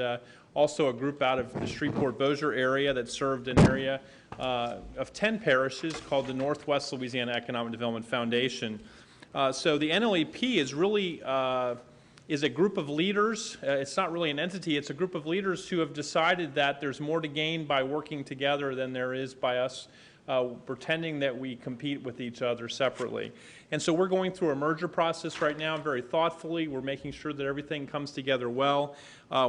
also a group out of the Shreveport-Bossier area that served an area of 10 parishes called the Northwest Louisiana Economic Development Foundation. So the NLEP is really is a group of leaders. It's not really an entity. It's a group of leaders who have decided that there's more to gain by working together than there is by us pretending that we compete with each other separately. And so we're going through a merger process right now very thoughtfully. We're making sure that everything comes together well.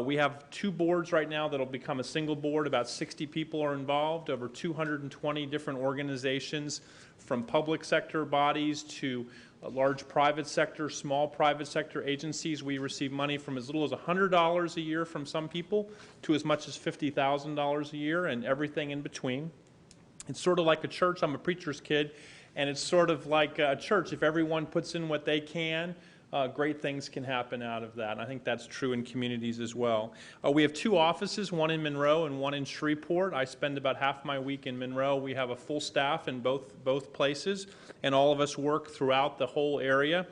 We have 2 boards right now that will become a single board. About 60 people are involved, over 220 different organizations, from public sector bodies to large private sector, small private sector agencies. We receive money from as little as $100 a year from some people to as much as $50,000 a year, and everything in between. It's sort of like a church. I'm a preacher's kid, and it's sort of like a church. If everyone puts in what they can, great things can happen out of that. And I think that's true in communities as well. We have 2 offices, one in Monroe and one in Shreveport. I spend about half my week in Monroe. We have a full staff in both places, and all of us work throughout the whole area.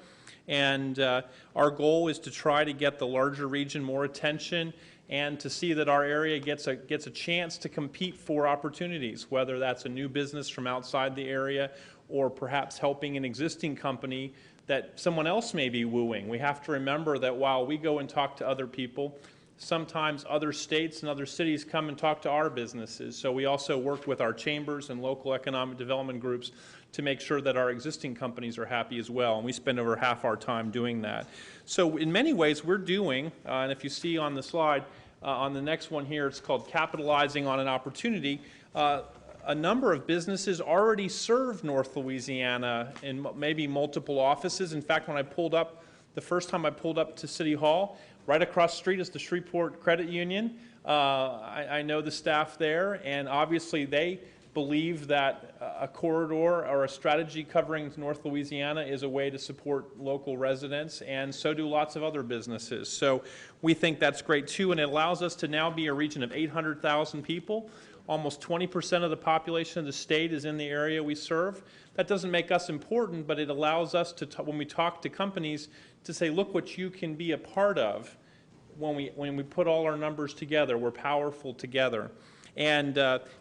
And our goal is to try to get the larger region more attention and to see that our area gets a chance to compete for opportunities, whether that's a new business from outside the area or perhaps helping an existing company that someone else may be wooing. We have to remember that while we go and talk to other people, sometimes other states and other cities come and talk to our businesses. So we also work with our chambers and local economic development groups to make sure that our existing companies are happy as well, and we spend over half our time doing that. So in many ways, we're doing, and if you see on the slide, on the next one here, it's called Capitalizing on an Opportunity. A number of businesses already serve North Louisiana in maybe multiple offices. In fact, when I pulled up, the first time I pulled up to City Hall, right across the street is the Shreveport Credit Union. I know the staff there, and obviously they believe that a corridor or a strategy covering North Louisiana is a way to support local residents, and so do lots of other businesses. So we think that's great too, and it allows us to now be a region of 800,000 people. Almost 20% of the population of the state is in the area we serve. That doesn't make us important, but it allows us to, when we talk to companies, to say, look what you can be a part of when we put all our numbers together. We're powerful together. And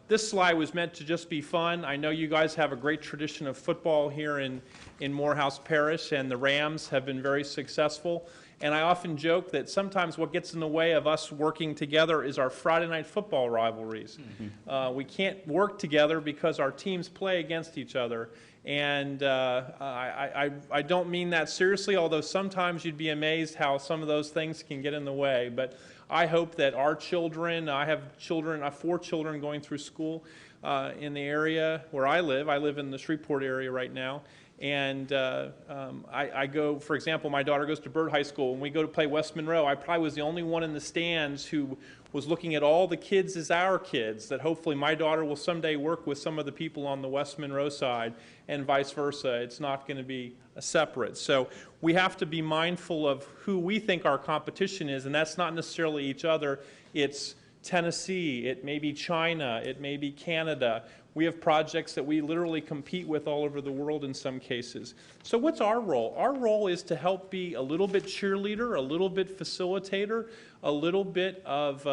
this slide was meant to just be fun. I know you guys have a great tradition of football here in Morehouse Parish, and the Rams have been very successful. And I often joke that sometimes what gets in the way of us working together is our Friday night football rivalries. We can't work together because our teams play against each other. And I don't mean that seriously, although sometimes you'd be amazed how some of those things can get in the way. But I hope that our children, I have 4 children going through school in the area where I live in the Shreveport area right now. And I go, for example, my daughter goes to Byrd High School. When we go to play West Monroe, I probably was the only one in the stands who was looking at all the kids as our kids, that hopefully my daughter will someday work with some of the people on the West Monroe side and vice versa. It's not going to be separate. So we have to be mindful of who we think our competition is, and that's not necessarily each other. It's Tennessee, it may be China, it may be Canada. We have projects that we literally compete with all over the world in some cases. So what's our role? Our role is to help be a little bit cheerleader, a little bit facilitator, a little bit of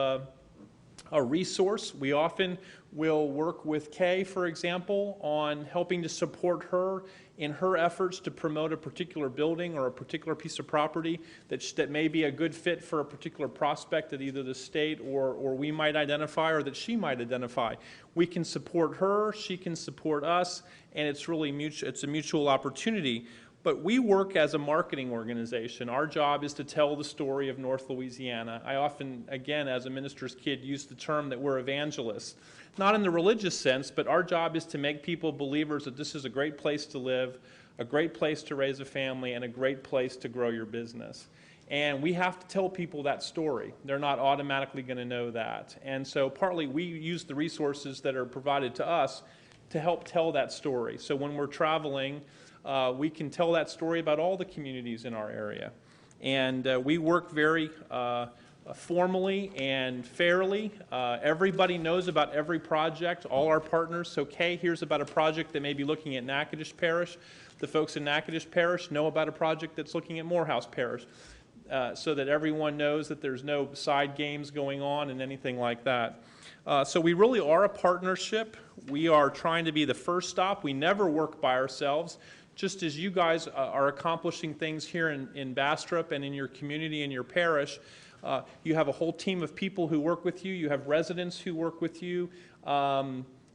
a resource. We often will work with Kay, for example, on helping to support her in her efforts to promote a particular building or a particular piece of property that may be a good fit for a particular prospect that either the state or we might identify or that she might identify. We can support her, she can support us, and it's really it's a mutual opportunity. But we work as a marketing organization. Our job is to tell the story of North Louisiana. I often, again, as a minister's kid, use the term that we're evangelists. Not in the religious sense, but our job is to make people believers that this is a great place to live, a great place to raise a family, and a great place to grow your business. And we have to tell people that story. They're not automatically going to know that. And so partly we use the resources that are provided to us to help tell that story. So when we're traveling, we can tell that story about all the communities in our area. And we work very formally and fairly. Everybody knows about every project, all our partners. So Kay hears about a project that may be looking at Natchitoches Parish. The folks in Natchitoches Parish know about a project that's looking at Morehouse Parish, so that everyone knows that there's no side games going on and anything like that. So we really are a partnership. We are trying to be the first stop. We never work by ourselves. Just as you guys are accomplishing things here in Bastrop and in your community and your parish, you have a whole team of people who work with you. You have residents who work with you.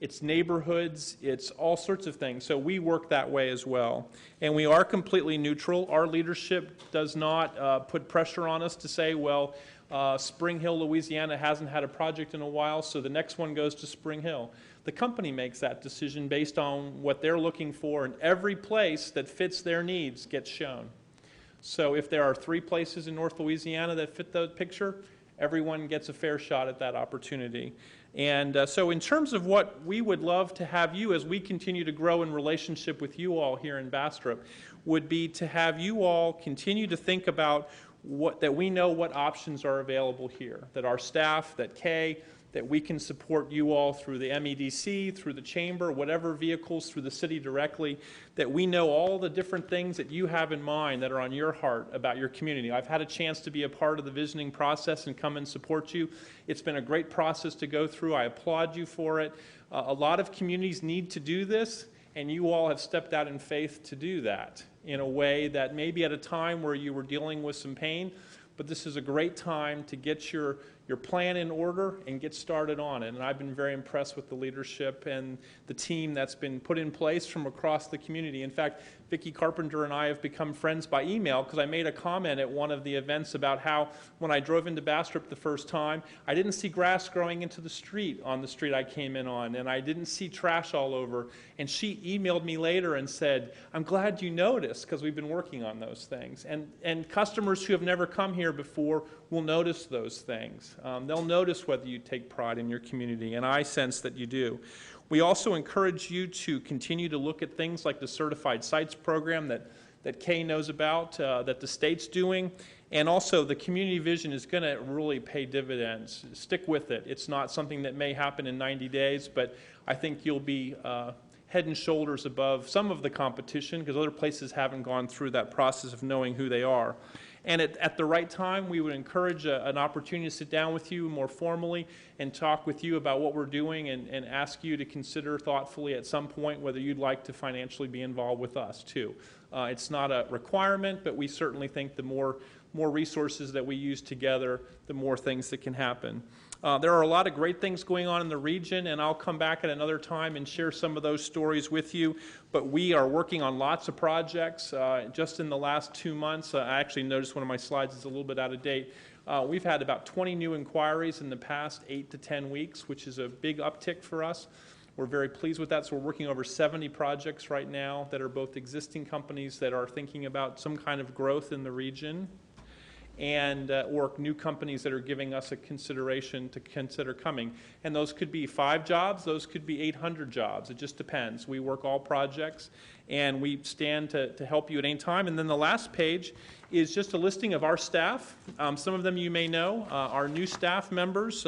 It's neighborhoods. It's all sorts of things. So we work that way as well. And we are completely neutral. Our leadership does not put pressure on us to say, well, Spring Hill, Louisiana hasn't had a project in a while, so the next one goes to Spring Hill. The company makes that decision based on what they're looking for, and every place that fits their needs gets shown. So if there are 3 places in North Louisiana that fit the picture, everyone gets a fair shot at that opportunity. And so in terms of what we would love to have you, as we continue to grow in relationship with you all here in Bastrop, would be to have you all continue to think about that we know what options are available here, that our staff, that Kay, that we can support you all through the MEDC, through the chamber, whatever vehicles, through the city directly, that we know all the different things that you have in mind that are on your heart about your community. I've had a chance to be a part of the visioning process and come and support you. It's been a great process to go through. I applaud you for it. A lot of communities need to do this, and you all have stepped out in faith to do that in a way that maybe at a time where you were dealing with some pain, but this is a great time to get your plan in order and get started on it. And I've been very impressed with the leadership and the team that's been put in place from across the community. In fact, Vicki Carpenter and I have become friends by email because I made a comment at one of the events about how when I drove into Bastrop the first time, I didn't see grass growing into the street on the street I came in on, and I didn't see trash all over. And she emailed me later and said, I'm glad you noticed because we've been working on those things. And customers who have never come here before will notice those things. They'll notice whether you take pride in your community, and I sense that you do. We also encourage you to continue to look at things like the Certified Sites program that Kay knows about, that the state's doing, and also the community vision is going to really pay dividends. Stick with it. It's not something that may happen in 90 days, but I think you'll be head and shoulders above some of the competition because other places haven't gone through that process of knowing who they are. And at the right time, we would encourage an opportunity to sit down with you more formally and talk with you about what we're doing and ask you to consider thoughtfully at some point whether you'd like to financially be involved with us too. It's not a requirement, but we certainly think the more resources that we use together, the more things that can happen. There are a lot of great things going on in the region, and I'll come back at another time and share some of those stories with you. But we are working on lots of projects. Just in the last 2 months, I actually noticed one of my slides is a little bit out of date. We've had about 20 new inquiries in the past 8 to 10 weeks, which is a big uptick for us. We're very pleased with that. So we're working over 70 projects right now that are both existing companies that are thinking about some kind of growth in the region, and or new companies that are giving us a consideration to consider coming. And those could be 5 jobs, those could be 800 jobs. It just depends. We work all projects, and we stand to help you at any time. And then the last page is just a listing of our staff. Some of them you may know. Our new staff members,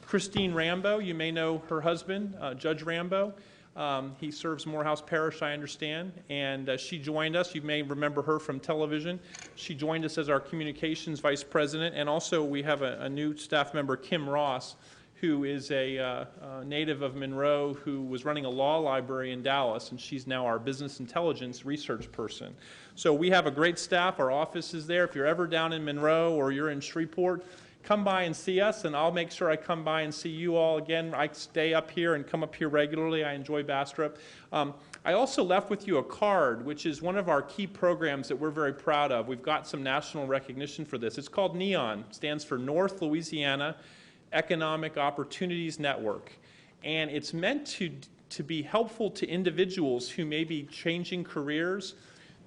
Christine Rambo, you may know her husband, Judge Rambo. He serves Morehouse Parish, I understand, and she joined us. You may remember her from television. She joined us as our communications vice president, and also we have a new staff member, Kim Ross, who is a native of Monroe who was running a law library in Dallas, and she's now our business intelligence research person. So we have a great staff. Our office is there. If you're ever down in Monroe or you're in Shreveport, come by and see us, and I'll make sure I come by and see you all again. I stay up here and come up here regularly. I enjoy Bastrop. I also left with you a card, which is one of our key programs that we're very proud of. We've got some national recognition for this. It's called NEON. It stands for North Louisiana Economic Opportunities Network. And it's meant to be helpful to individuals who may be changing careers.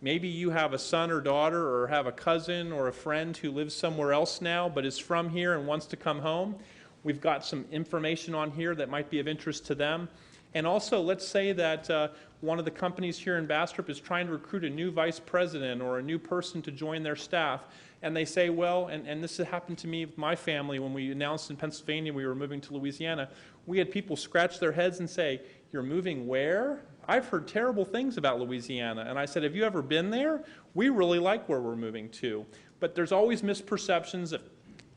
Maybe you have a son or daughter or have a cousin or a friend who lives somewhere else now but is from here and wants to come home. We've got some information on here that might be of interest to them. And also, let's say that one of the companies here in Bastrop is trying to recruit a new vice president or a new person to join their staff. And they say, well, and this happened to me with my family when we announced in Pennsylvania we were moving to Louisiana. We had people scratch their heads and say, you're moving where? I've heard terrible things about Louisiana. And I said, have you ever been there? We really like where we're moving to. But there's always misperceptions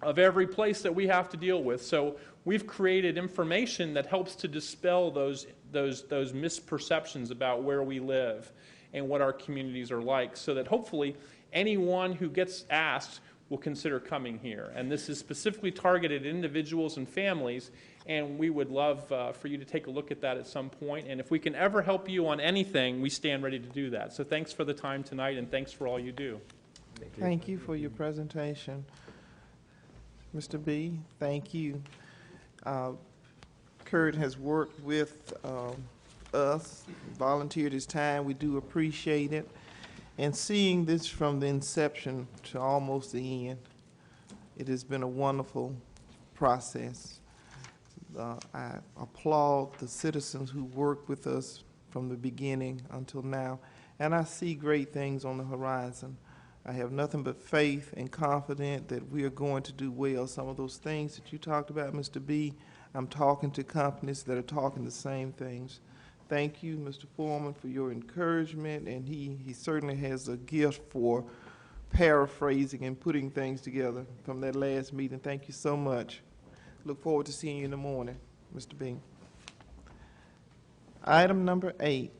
of every place that we have to deal with. So we've created information that helps to dispel those misperceptions about where we live and what our communities are like, so that hopefully anyone who gets asked will consider coming here. And this is specifically targeted at individuals and families, and we would love for you to take a look at that at some point. And if we can ever help you on anything, we stand ready to do that. So thanks for the time tonight, and thanks for all you do. Thank you for your presentation. Mr. B, thank you. Kurt has worked with us, volunteered his time. We do appreciate it. And seeing this from the inception to almost the end, it has been a wonderful process. I applaud the citizens who worked with us from the beginning until now, and I see great things on the horizon. I have nothing but faith and confidence that we are going to do well. Some of those things that you talked about, Mr. B, I'm talking to companies that are talking the same things. Thank you, Mr. Foreman, for your encouragement, and he certainly has a gift for paraphrasing and putting things together from that last meeting. Thank you so much. Look forward to seeing you in the morning, Mr. B. Item number 8,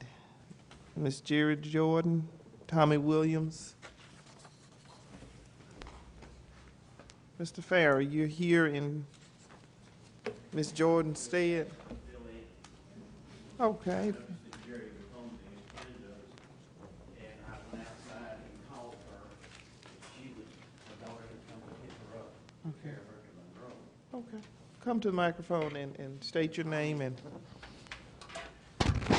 Ms. Jerry Jordan, Tommy Williams. Mr. Farrer, you're here in Ms. Jordan's stead? Okay. Okay. Come to the microphone and state your name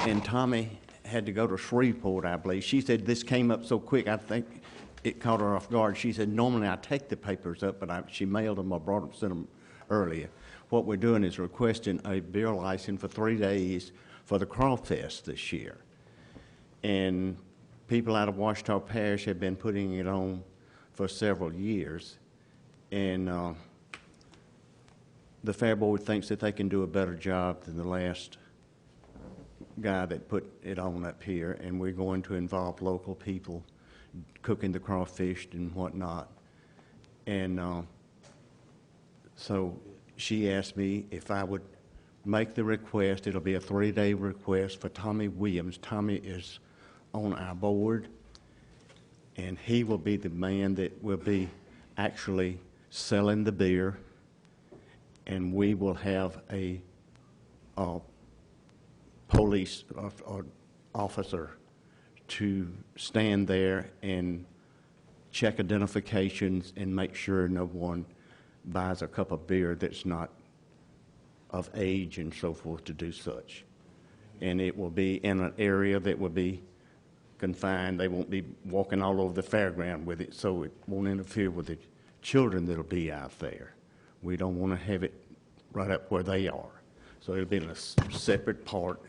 And Tommy had to go to Shreveport, I believe. She said this came up so quick, I think it caught her off guard. She said, normally I take the papers up, but she mailed them or brought them, sent them earlier. What we're doing is requesting a beer license for 3 days for the Crawfest this year. And people out of Ouachita Parish have been putting it on for several years. And the Fair Board thinks that they can do a better job than the last guy that put it on up here, and we're going to involve local people cooking the crawfish and whatnot. And so she asked me if I would make the request. It'll be a 3-day request for Tommy Williams. Tommy is on our board, and he will be the man that will be actually selling the beer, and we will have a police or officer to stand there and check identifications and make sure no one buys a cup of beer that's not of age and so forth to do such. And it will be in an area that will be confined. They won't be walking all over the fairground with it, so it won't interfere with the children that'll be out there. We don't want to have it right up where they are. So it'll be in a separate part,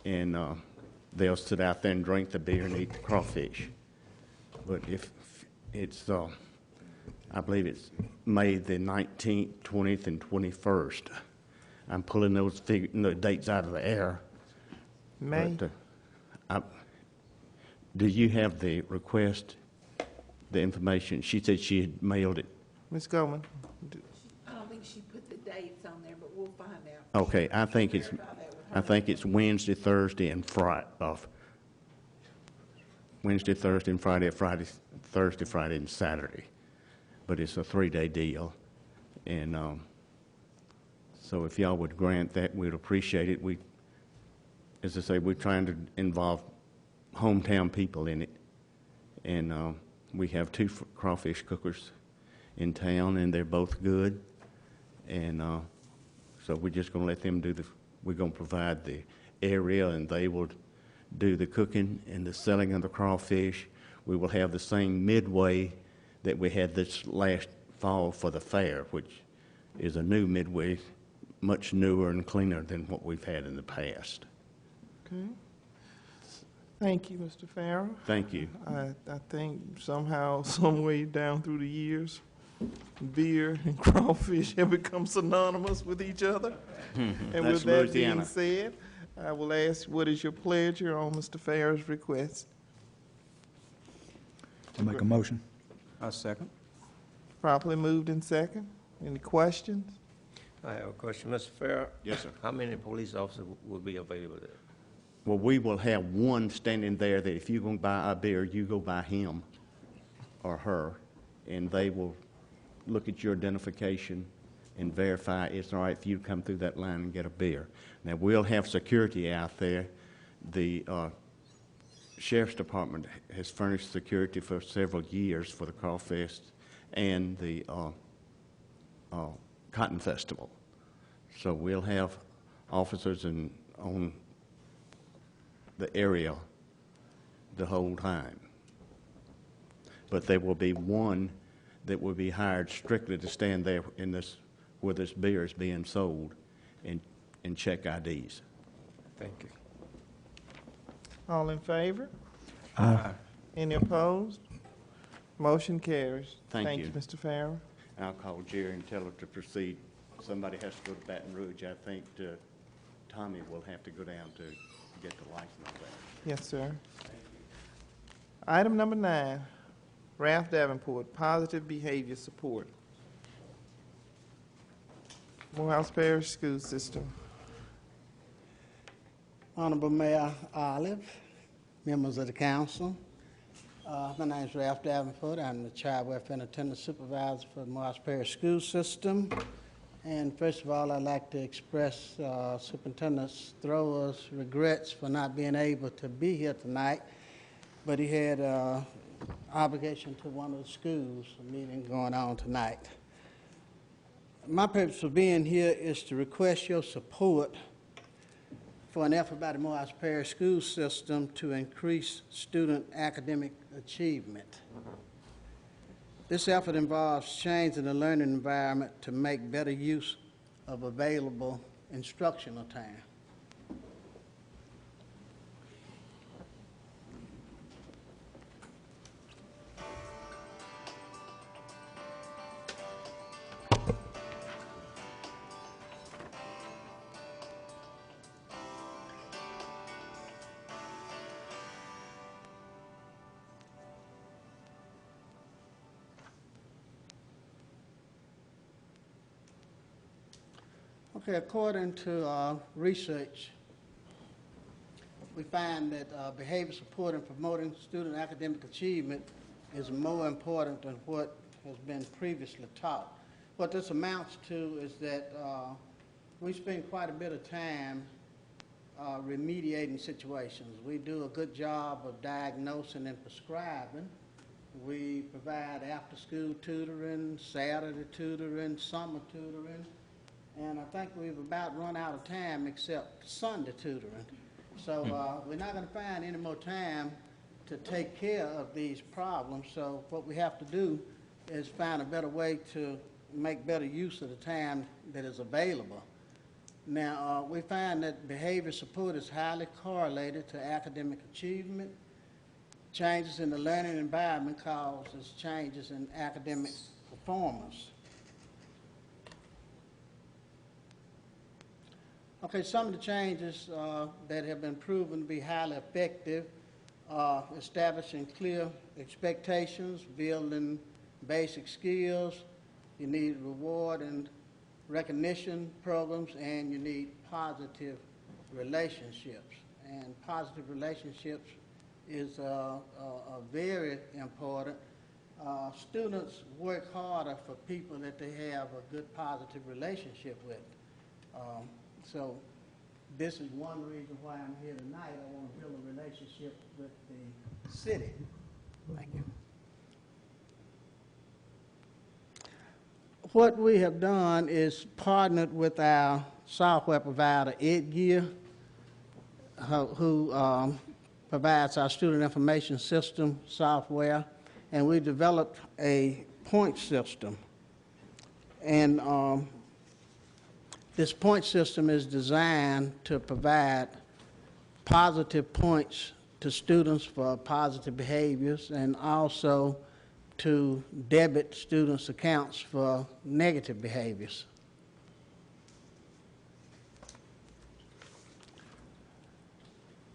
and they'll sit out there and drink the beer and eat the crawfish. But if it's, I believe it's May the 19th, 20th, and 21st. I'm pulling those dates out of the air. May? But, do you have the request, the information? She said she had mailed it. Ms. Goldman? I don't think she put the dates on there, but we'll find out. Okay, I think it's Wednesday, Thursday, and Friday. Wednesday, Thursday, and Friday, Thursday, Friday, and Saturday. But it's a 3-day deal. And so if y'all would grant that, we'd appreciate it. We, as I say, we're trying to involve hometown people in it. And we have 2 crawfish cookers in town, and they're both good. And so we're just going to let them do we're going to provide the area, and they will do the cooking and the selling of the crawfish. We will have the same midway that we had this last fall for the fair, which is a new midway, much newer and cleaner than what we've had in the past. Okay. Thank you, Mr. Farrer. Thank you. I think somehow, some way down through the years, beer and crawfish have become synonymous with each other. And with that being said, I will ask, what is your pleasure on Mr. Farrer's request? To make a motion. I second. Properly moved in second. Any questions? I have a question. Mr. Farrer? Yes, sir. How many police officers will be available there? Well, we will have one standing there that if you're going to buy a beer, you go buy him or her, and they will look at your identification and verify it's all right for you to come through that line and get a beer. Now, we'll have security out there. The Sheriff's Department has furnished security for several years for the Crawfest and the Cotton Festival. So we'll have officers on the area the whole time. But there will be one that will be hired strictly to stand there in this, where this beer is being sold, and check IDs. Thank you. All in favor? Aye. Any opposed? Motion carries. Thank you. Mr. Farrer. And I'll call Jerry and tell her to proceed. Somebody has to go to Baton Rouge. I think Tommy will have to go down to get the license on that. Yes, sir. Item number 9, Ralph Davenport, positive behavior support. Morehouse Parish School System. Honorable Mayor Olive, members of the council. My name is Ralph Davenport. I'm the Child Welfare and Attendance Supervisor for the Morehouse Parish School System. And first of all, I'd like to express Superintendent Thrower's regrets for not being able to be here tonight, but he had obligation to one of the schools, a meeting going on tonight. My purpose for being here is to request your support for an effort by the Morehouse Parish School System to increase student academic achievement. This effort involves changing the learning environment to make better use of available instructional time. Okay, according to research, we find that behavior support and promoting student academic achievement is more important than what has been previously taught. What this amounts to is that we spend quite a bit of time remediating situations. We do a good job of diagnosing and prescribing. We provide after-school tutoring, Saturday tutoring, summer tutoring, and I think we've about run out of time except Sunday tutoring. So we're not going to find any more time to take care of these problems. So what we have to do is find a better way to make better use of the time that is available. Now, we find that behavior support is highly correlated to academic achievement. Changes in the learning environment causes changes in academic performance. Okay, some of the changes that have been proven to be highly effective are establishing clear expectations, building basic skills. You need reward and recognition programs, and you need positive relationships. And positive relationships is very important. Students work harder for people that they have a good positive relationship with. So this is one reason why I'm here tonight. I want to build a relationship with the city. Thank you. What we have done is partnered with our software provider, EdGear, who provides our student information system software, and we developed a point system. And this point system is designed to provide positive points to students for positive behaviors and also to debit students' accounts for negative behaviors.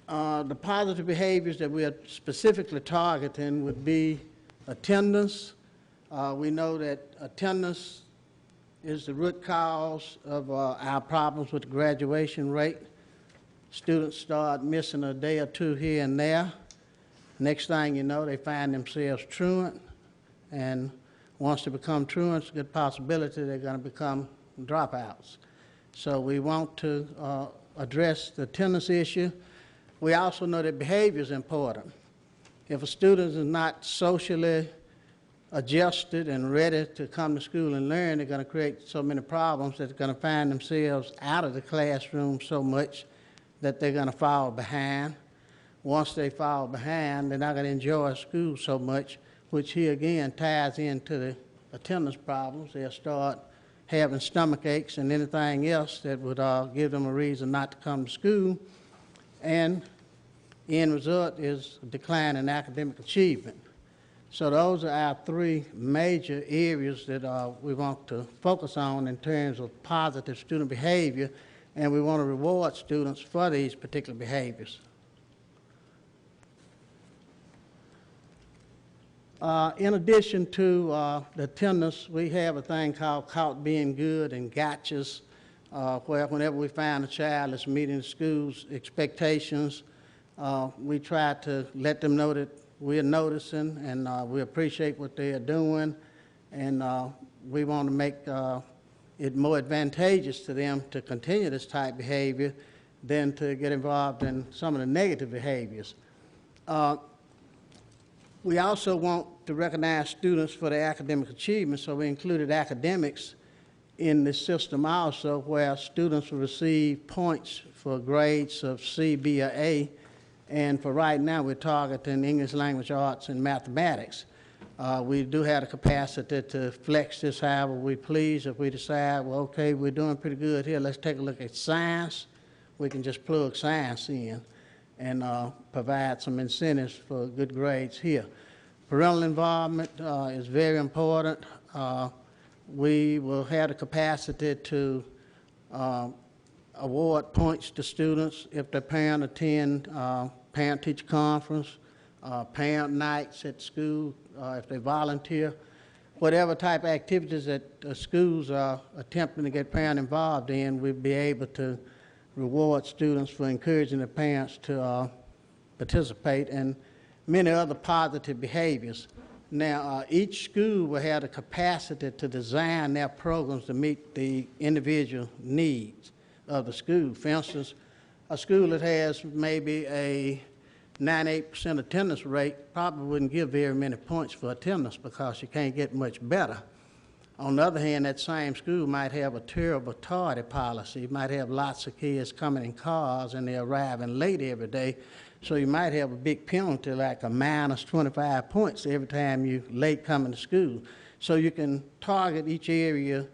The positive behaviors that we are specifically targeting would be attendance. We know that attendance is the root cause of our problems with the graduation rate. Students start missing a day or two here and there. Next thing you know, they find themselves truant, and once they become truants, a good possibility they're going to become dropouts. So we want to address the attendance issue. We also know that behavior is important. If a student is not socially adjusted and ready to come to school and learn, they're going to create so many problems that they're going to find themselves out of the classroom so much that they're going to fall behind. Once they fall behind, they're not going to enjoy school so much, which here again ties into the attendance problems. They'll start having stomach aches and anything else that would give them a reason not to come to school. And the end result is a decline in academic achievement. So those are our three major areas that we want to focus on in terms of positive student behavior, and we want to reward students for these particular behaviors. In addition to the attendance, we have a thing called Caught Being Good and gotchas, where whenever we find a child that's meeting the school's expectations, we try to let them know that we're noticing and we appreciate what they are doing, and we want to make it more advantageous to them to continue this type of behavior than to get involved in some of the negative behaviors. We also want to recognize students for their academic achievements, so we included academics in the system also, where students will receive points for grades of C, B, or A. And for right now, we're targeting English language arts and mathematics. We do have the capacity to flex this however we please. If we decide, well, okay, we're doing pretty good here, let's take a look at science, we can just plug science in and provide some incentives for good grades here. Parental involvement is very important. We will have the capacity to award points to students if their parent attend parent-teacher conference, parent nights at school, if they volunteer. Whatever type of activities that schools are attempting to get parents involved in, we'll be able to reward students for encouraging the parents to participate, and many other positive behaviors. Now, each school will have the capacity to design their programs to meet the individual needs of the school. For instance, a school that has maybe a 98% attendance rate probably wouldn't give very many points for attendance because you can't get much better. On the other hand, that same school might have a terrible tardy policy. You might have lots of kids coming in cars and they're arriving late every day, so you might have a big penalty like a minus 25 points every time you're late coming to school. So you can target each area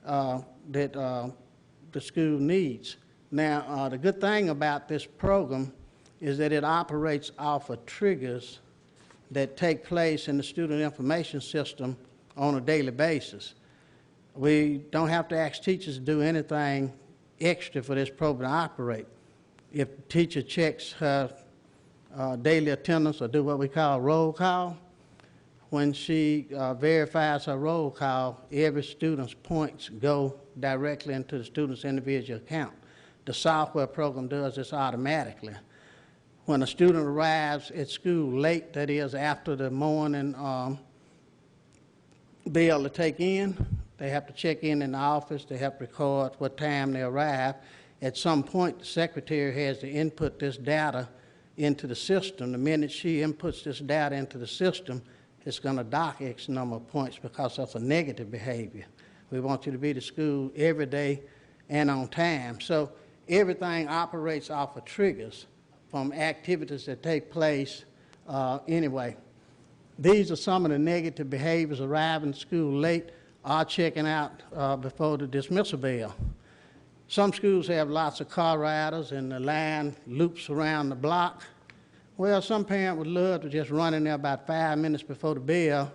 that the school needs. Now, the good thing about this program is that it operates off of triggers that take place in the student information system on a daily basis. We don't have to ask teachers to do anything extra for this program to operate. If the teacher checks her daily attendance or do what we call roll call, when she verifies her roll call, every student's points go directly into the student's individual account. The software program does this automatically. When a student arrives at school late, that is after the morning bell to take in, they have to check in the office, they have to record what time they arrive. At some point, the secretary has to input this data into the system. The minute she inputs this data into the system, it's going to dock X number of points because that's a negative behavior. We want you to be to school every day and on time. So everything operates off of triggers from activities that take place anyway. These are some of the negative behaviors: arriving to school late or checking out before the dismissal bell. Some schools have lots of car riders and the line loops around the block. Well, some parent would love to just run in there about 5 minutes before the bell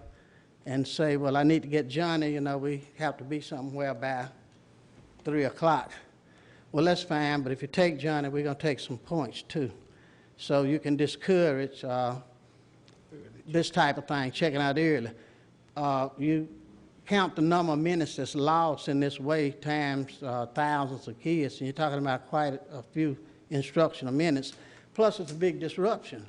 and say, well, I need to get Johnny, we have to be somewhere by 3 o'clock. Well, that's fine, but if you take Johnny, we're going to take some points too. So you can discourage this type of thing, checking out early. You count the number of minutes that's lost in this way times thousands of kids, and you're talking about quite a few instructional minutes. Plus, it's a big disruption.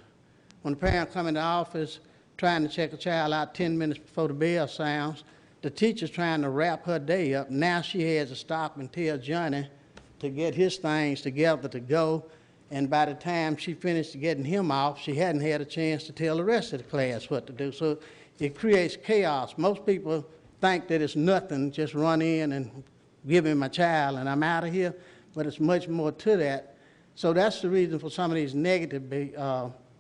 When a parent comes in the office trying to check a child out 10 minutes before the bell sounds, the teacher's trying to wrap her day up. Now she has to stop and tell Johnny to get his things together to go, and by the time she finished getting him off, she hadn't had a chance to tell the rest of the class what to do. So it creates chaos. Most people think that it's nothing, just run in and give him my child and I'm out of here, but it's much more to that. So that's the reason for some of these negative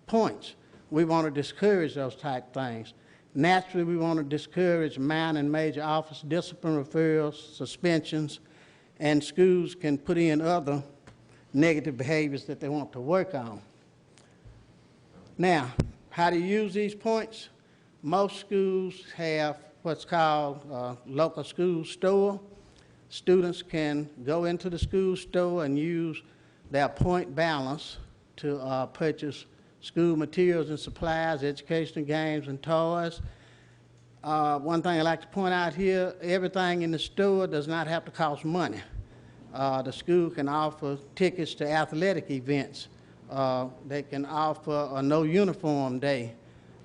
points. We want to discourage those type things. Naturally, we want to discourage minor and major office discipline referrals, suspensions, and schools can put in other negative behaviors that they want to work on. Now, how do you use these points? most schools have what's called local school store. Students can go into the school store and use their point balance to purchase school materials and supplies, educational games and toys. One thing I'd like to point out here, everything in the store does not have to cost money. The school can offer tickets to athletic events. They can offer a no uniform day.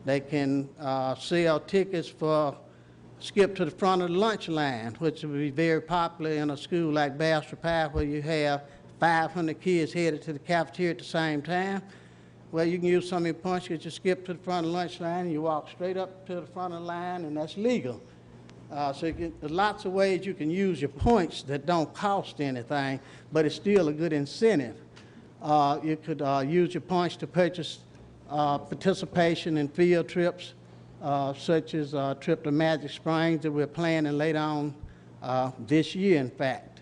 They can sell tickets for skip to the front of the lunch line, which would be very popular in a school like Bastrop, where you have 500 kids headed to the cafeteria at the same time. Well, you can use some of your points, you just skip to the front of the lunch line, and you walk straight up to the front of the line, and that's legal. So there's lots of ways you can use your points that don't cost anything, but it's still a good incentive. You could use your points to purchase participation in field trips, such as a trip to Magic Springs that we're planning later on this year, in fact.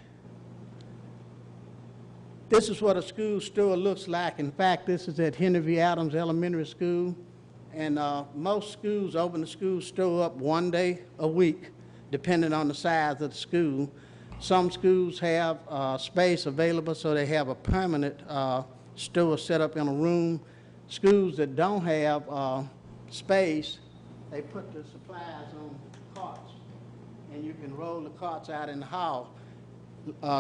This is what a school store looks like. In fact, this is at Henry V. Adams Elementary School. And most schools open the school store up one day a week, depending on the size of the school. Some schools have space available, so they have a permanent store set up in a room. Schools that don't have space, they put the supplies on carts, and you can roll the carts out in the hall.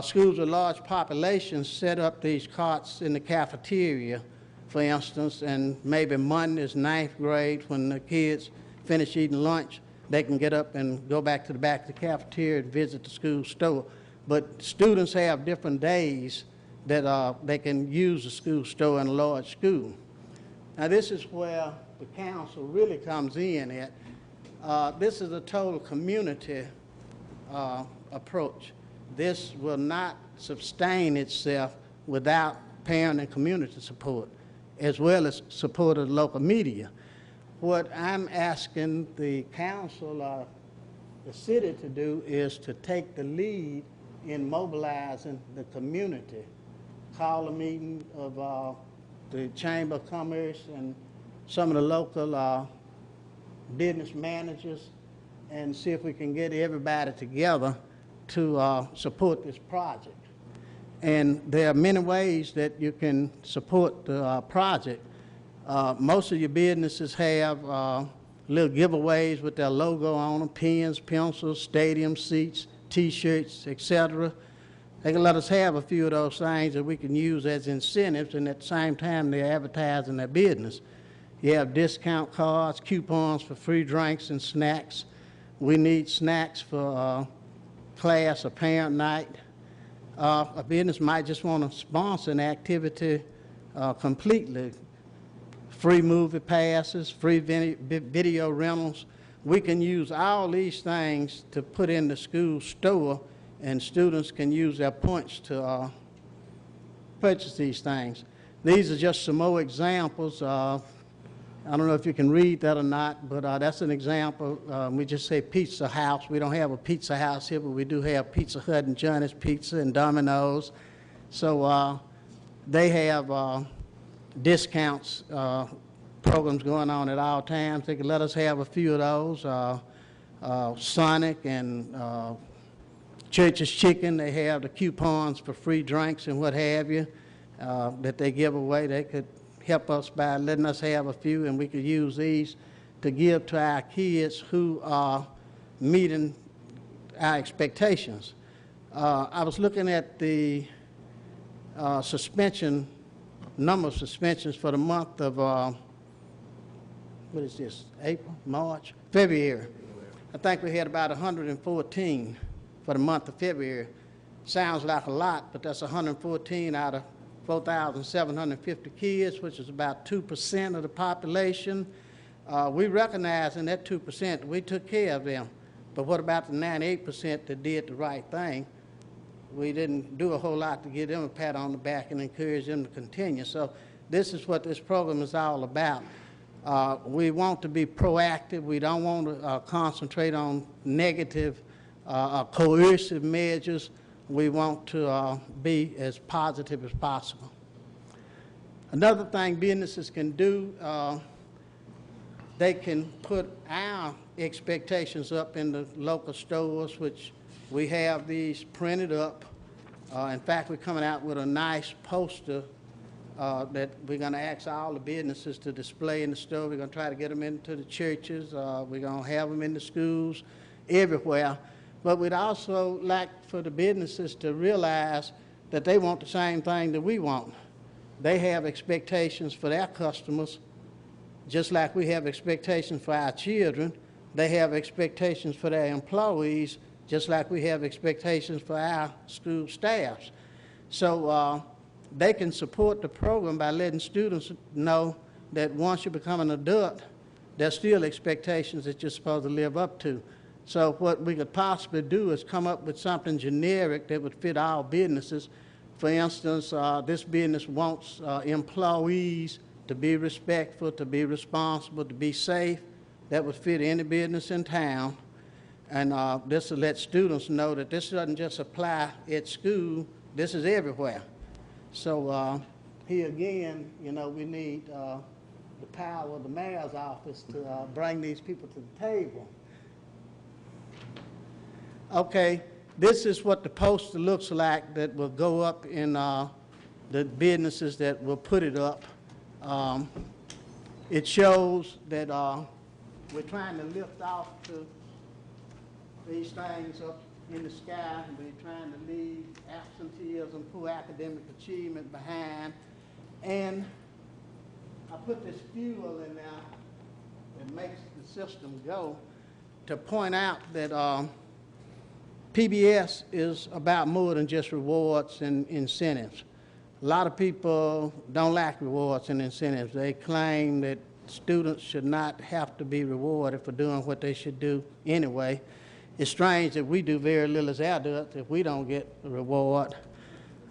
Schools with large populations set up these carts in the cafeteria, for instance, and maybe Monday's 9th grade, when the kids finish eating lunch, they can get up and go back to the back of the cafeteria and visit the school store. But students have different days that they can use the school store in a large school. Now, this is where the council really comes in at. This is a total community approach. This will not sustain itself without parent and community support, as well as support of the local media. What I'm asking the council, the city to do, is to take the lead in mobilizing the community. Call a meeting of the Chamber of Commerce and some of the local business managers and see if we can get everybody together to support this project. And there are many ways that you can support the project. Most of your businesses have little giveaways with their logo on them, pens, pencils, stadium seats, T-shirts, etc. They can let us have a few of those things that we can use as incentives, and at the same time they're advertising their business. You have discount cards, coupons for free drinks and snacks. We need snacks for class or parent night. A business might just want to sponsor an activity completely. Free movie passes, free video rentals. We can use all these things to put in the school store, and students can use their points to purchase these things. These are just some more examples. I don't know if you can read that or not, but that's an example. We just say Pizza House. We don't have a Pizza House here, but we do have Pizza Hut and Johnny's Pizza and Domino's. So they have discounts, programs going on at all times. They can let us have a few of those. Sonic and Church's Chicken, they have the coupons for free drinks and what have you that they give away. They could help us by letting us have a few, and we could use these to give to our kids who are meeting our expectations. I was looking at the number of suspensions for the month of, what is this, April, March, February. I think we had about 114 for the month of February. Sounds like a lot, but that's 114 out of 4,750 kids, which is about 2% of the population. We recognize in that 2%, we took care of them. But what about the 98% that did the right thing? We didn't do a whole lot to give them a pat on the back and encourage them to continue. So this is what this program is all about. We want to be proactive. We don't want to concentrate on negative, coercive measures. We want to be as positive as possible. Another thing businesses can do, they can put our expectations up in the local stores, which we have these printed up. In fact, we're coming out with a nice poster that we're going to ask all the businesses to display in the store. We're going to try to get them into the churches. We're going to have them in the schools, everywhere. But we'd also like for the businesses to realize that they want the same thing that we want. They have expectations for their customers, just like we have expectations for our children. They have expectations for their employees, just like we have expectations for our school staffs. So they can support the program by letting students know that once you become an adult, there's still expectations that you're supposed to live up to. So what we could possibly do is come up with something generic that would fit all businesses. For instance, this business wants employees to be respectful, to be responsible, to be safe. That would fit any business in town. And this will let students know that this doesn't just apply at school, this is everywhere. So here again, you know, we need the power of the mayor's office to bring these people to the table. Okay, this is what the poster looks like that will go up in the businesses that will put it up. It shows that we're trying to lift off these things up in the sky. We're trying to leave absenteeism, poor academic achievement behind. And I put this fuel in there that makes the system go to point out that PBS is about more than just rewards and incentives. A lot of people don't like rewards and incentives. They claim that students should not have to be rewarded for doing what they should do anyway. It's strange that we do very little as adults if we don't get a reward.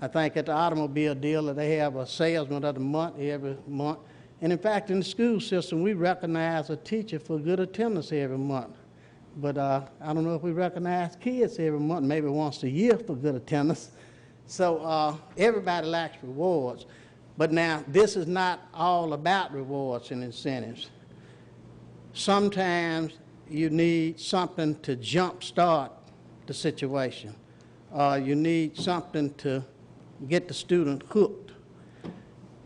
I think at the automobile dealer they have a salesman of the month every month. And in fact, in the school system, we recognize a teacher for good attendance every month. But I don't know if we recognize kids every month, maybe once a year for good attendance. So everybody likes rewards. But now, this is not all about rewards and incentives. Sometimes you need something to jumpstart the situation. You need something to get the student hooked.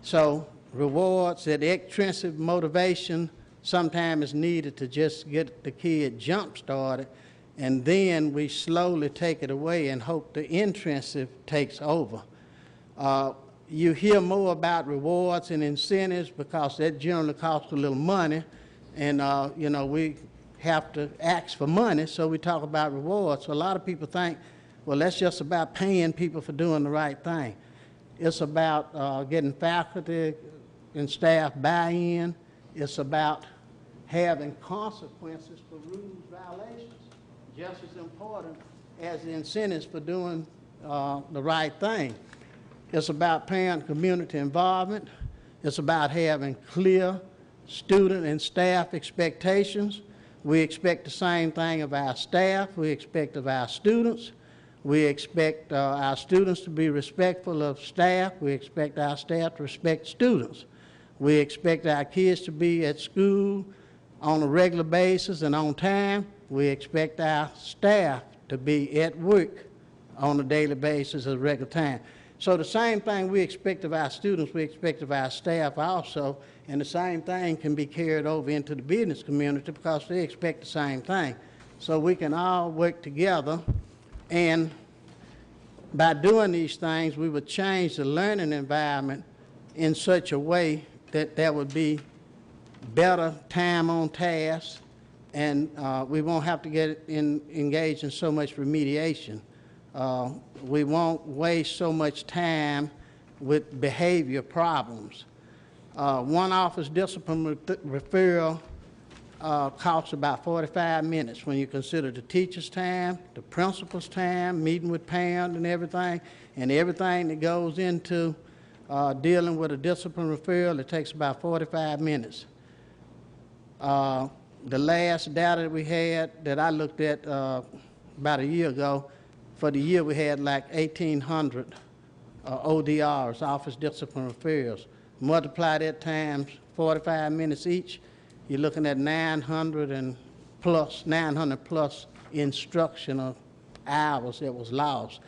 So rewards, that extrinsic motivation, sometimes is needed to just get the kid jump-started, and then we slowly take it away and hope the intrinsic takes over. You hear more about rewards and incentives because that generally costs a little money, and you know, we have to ask for money, so we talk about rewards. So a lot of people think, well, that's just about paying people for doing the right thing. It's about getting faculty and staff buy-in. It's about having consequences for rules violations, just as important as the incentives for doing the right thing. It's about parent community involvement. It's about having clear student and staff expectations. We expect the same thing of our staff. We expect of our students. We expect our students to be respectful of staff. We expect our staff to respect students. We expect our kids to be at school on a regular basis and on time. We expect our staff to be at work on a daily basis at regular time. So the same thing we expect of our students, we expect of our staff also, and the same thing can be carried over into the business community because they expect the same thing. So we can all work together, and by doing these things, we would change the learning environment in such a way that there would be better time on task, and we won't have to get engaged in so much remediation. We won't waste so much time with behavior problems. One office discipline referral costs about 45 minutes when you consider the teacher's time, the principal's time, meeting with parents and everything that goes into dealing with a discipline referral. It takes about 45 minutes. The last data that we had that I looked at about a year ago, for the year we had like 1,800 ODRs, office discipline referrals. Multiply that times 45 minutes each, you're looking at 900 plus instructional hours that was lost.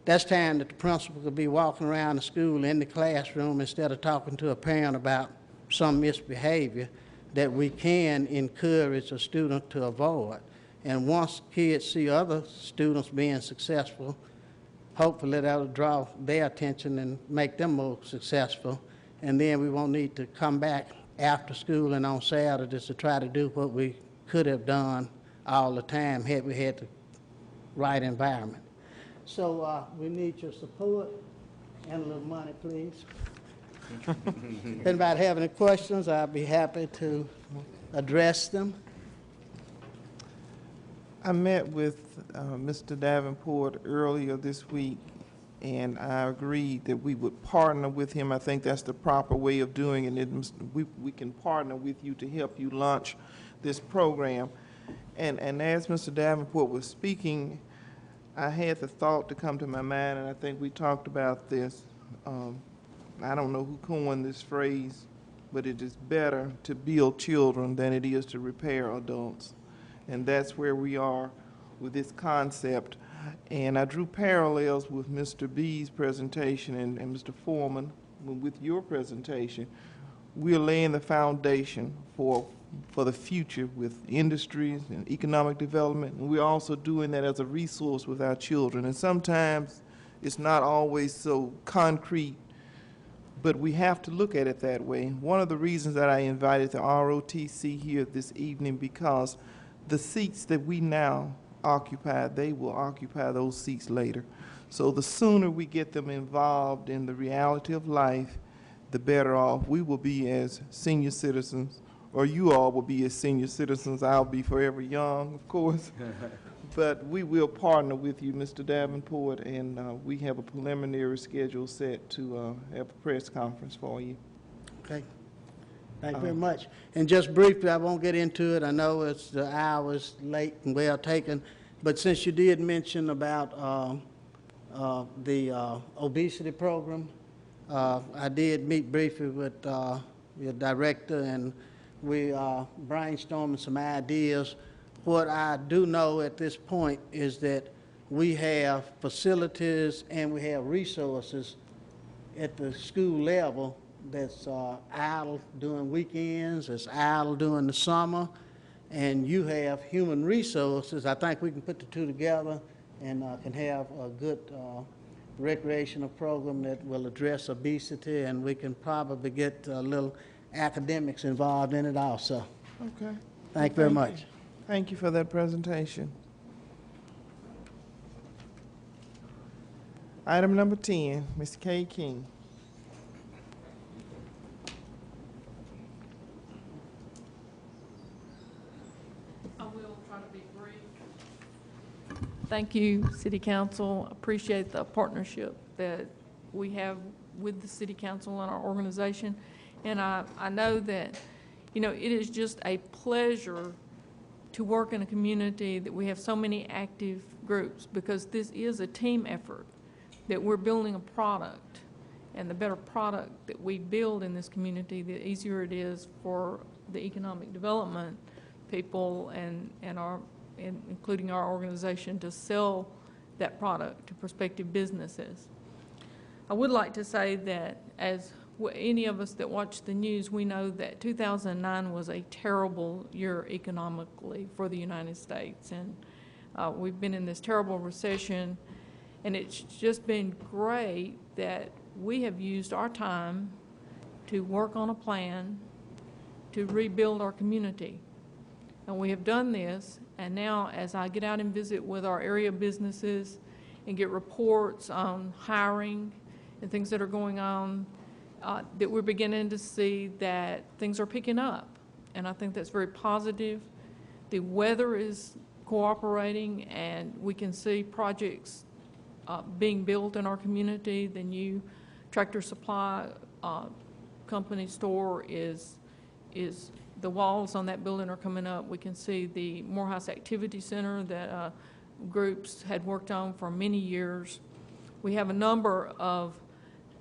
That's time that the principal could be walking around the school in the classroom instead of talking to a parent about some misbehavior that we can encourage a student to avoid. And once kids see other students being successful, hopefully that'll draw their attention and make them more successful. And then we won't need to come back after school and on Saturdays to try to do what we could have done all the time had we had the right environment. So we need your support and a little money, please. If anybody have any questions, I'll be happy to address them. I met with Mr. Davenport earlier this week, and I agreed that we would partner with him. I think that's the proper way of doing it. We can partner with you to help you launch this program. And as Mr. Davenport was speaking, I had the thought to come to my mind, and I think we talked about this. I don't know who coined this phrase, but it is better to build children than it is to repair adults. And that's where we are with this concept. And I drew parallels with Mr. B's presentation and Mr. Foreman with your presentation. We're laying the foundation for the future with industries and economic development. And we're also doing that as a resource with our children. And sometimes it's not always so concrete, but we have to look at it that way. One of the reasons that I invited the ROTC here this evening, because the seats that we now occupy, they will occupy those seats later. So the sooner we get them involved in the reality of life, the better off we will be as senior citizens, or you all will be as senior citizens. I'll be forever young, of course. But we will partner with you, Mr. Davenport, and we have a preliminary schedule set to have a press conference for you. Okay. Thank you very much. And just briefly, I won't get into it. I know it's the hours late and well taken, but since you did mention about the obesity program, I did meet briefly with your director, and we brainstorming some ideas. What I do know at this point is that we have facilities and we have resources at the school level that's idle during weekends, that's idle during the summer, and you have human resources. I think we can put the two together and can have a good recreational program that will address obesity, and we can probably get a little academics involved in it also. Okay. Thank you very much. Thank you for that presentation. Item number 10, Mr. K. King. I will try to be brief. Thank you, City Council. Appreciate the partnership that we have with the City Council and our organization. And I know that, you know, it is just a pleasure to work in a community that we have so many active groups, because this is a team effort, that we're building a product. And the better product that we build in this community, the easier it is for the economic development people and including our organization to sell that product to prospective businesses. I would like to say that as any of us that watch the news, we know that 2009 was a terrible year economically for the United States. And we've been in this terrible recession, and it's just been great that we have used our time to work on a plan to rebuild our community. And we have done this, and now as I get out and visit with our area businesses and get reports on hiring and things that are going on, that we're beginning to see that things are picking up. And I think that's very positive. The weather is cooperating, and we can see projects being built in our community. The new Tractor Supply company store is the walls on that building are coming up. We can see the Morehouse Activity Center that groups had worked on for many years. We have a number of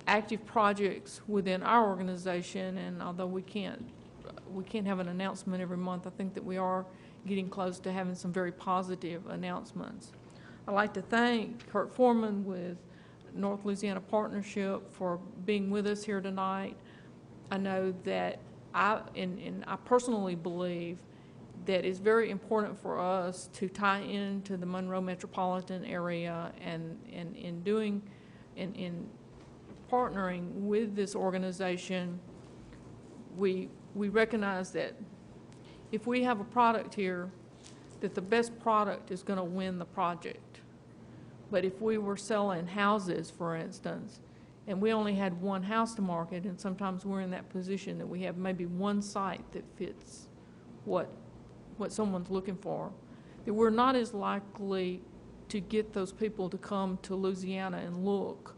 active projects within our organization, and although we we can't have an announcement every month. I think that we are getting close to having some very positive announcements. I'd like to thank Kurt Foreman with North Louisiana Partnership for being with us here tonight. I know that I personally believe that it's very important for us to tie into the Monroe metropolitan area, and in partnering with this organization, we recognize that if we have a product here, that the best product is going to win the project. But if we were selling houses, for instance, and we only had one house to market, and sometimes we're in that position that we have maybe one site that fits what someone's looking for, that we're not as likely to get those people to come to Louisiana and look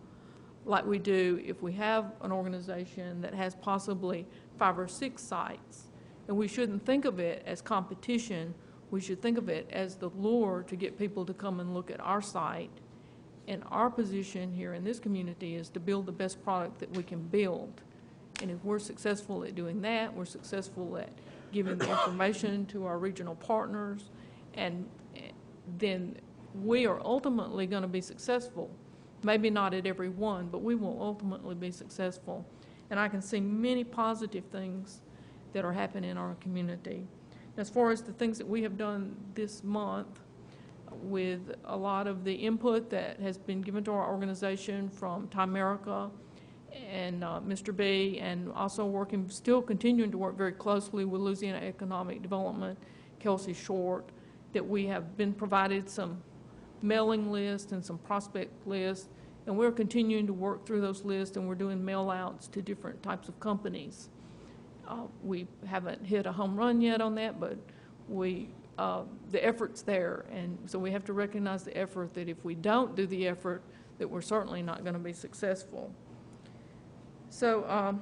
like we do if we have an organization that has possibly 5 or 6 sites. And we shouldn't think of it as competition. We should think of it as the lure to get people to come and look at our site. And our position here in this community is to build the best product that we can build. And if we're successful at doing that, we're successful at giving the information to our regional partners, and then we are ultimately going to be successful. Maybe not at every one, but we will ultimately be successful. And I can see many positive things that are happening in our community. As far as the things that we have done this month, with a lot of the input that has been given to our organization from Timerica and Mr. B, and also still continuing to work very closely with Louisiana Economic Development, Kelsey Short, that we have been provided some mailing lists and some prospect lists, and we're continuing to work through those lists, and we're doing mail outs to different types of companies. We haven't hit a home run yet on that, but the effort's there, and so we have to recognize the effort, that if we don't do the effort, that we're certainly not going to be successful. So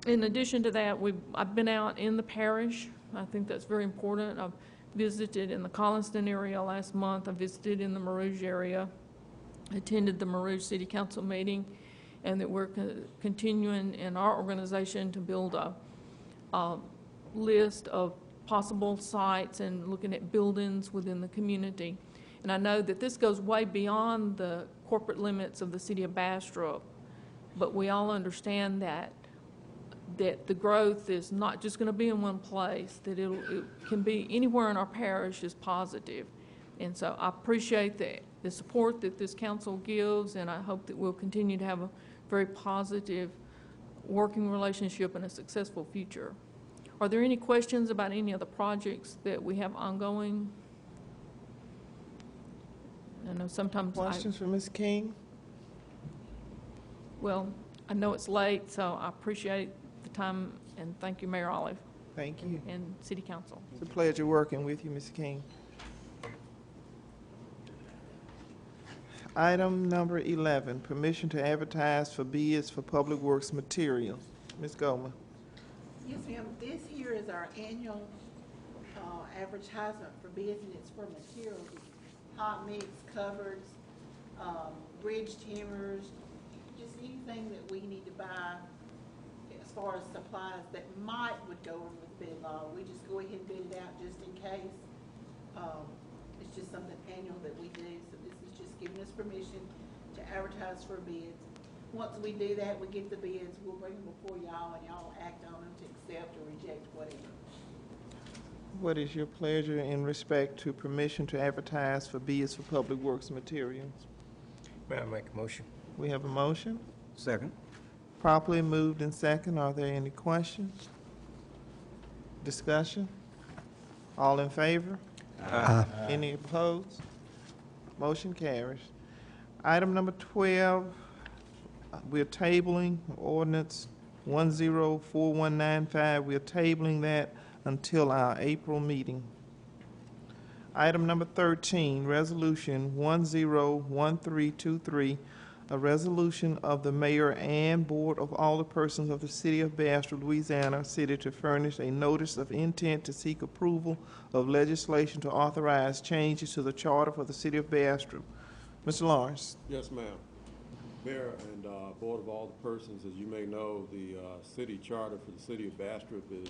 in addition to that, I've been out in the parish. I think that's very important. I've visited in the Collinston area last month. I visited in the Marouge area, attended the Marouge City Council meeting, and that we're continuing in our organization to build a list of possible sites and looking at buildings within the community. And I know that this goes way beyond the corporate limits of the city of Bastrop, but we all understand that the growth is not just going to be in one place, that it can be anywhere in our parish is positive. And so I appreciate the support that this council gives, and I hope that we'll continue to have a very positive working relationship and a successful future. Are there any questions about any of the projects that we have ongoing? I know sometimes Questions for Ms. King? Well, I know it's late, so I appreciate the time, and thank you, Mayor Olive. Thank you. And City Council. It's a pleasure working with you, Ms. King. Item number 11, permission to advertise for bids for public works materials. Ms. Goldman. Yes, ma'am. This here is our annual advertisement for bids, and it's for materials. It's hot mix, cupboards, bridge timbers, just anything that we need to buy as far as supplies that would go in with bid law. We just go ahead and bid it out just in case. It's just something annual that we do, so this is just giving us permission to advertise for bids. Once we do that, we get the bids, we'll bring them before y'all, and y'all act on them to accept or reject whatever. What is your pleasure in respect to permission to advertise for bids for public works materials? May I make a motion? We have a motion. Second. Properly moved and second. Are there any questions? Discussion? All in favor? Aye. Any opposed? Motion carries. Item number 12, we're tabling ordinance 104195. We're tabling that until our April meeting. Item number 13, resolution 101323, a resolution of the mayor and board of alderpersons of the city of Bastrop, Louisiana, city to furnish a notice of intent to seek approval of legislation to authorize changes to the charter for the city of Bastrop. Mr. Lawrence. Yes, ma'am. Mayor and Board of Alderpersons, as you may know, the city charter for the city of Bastrop is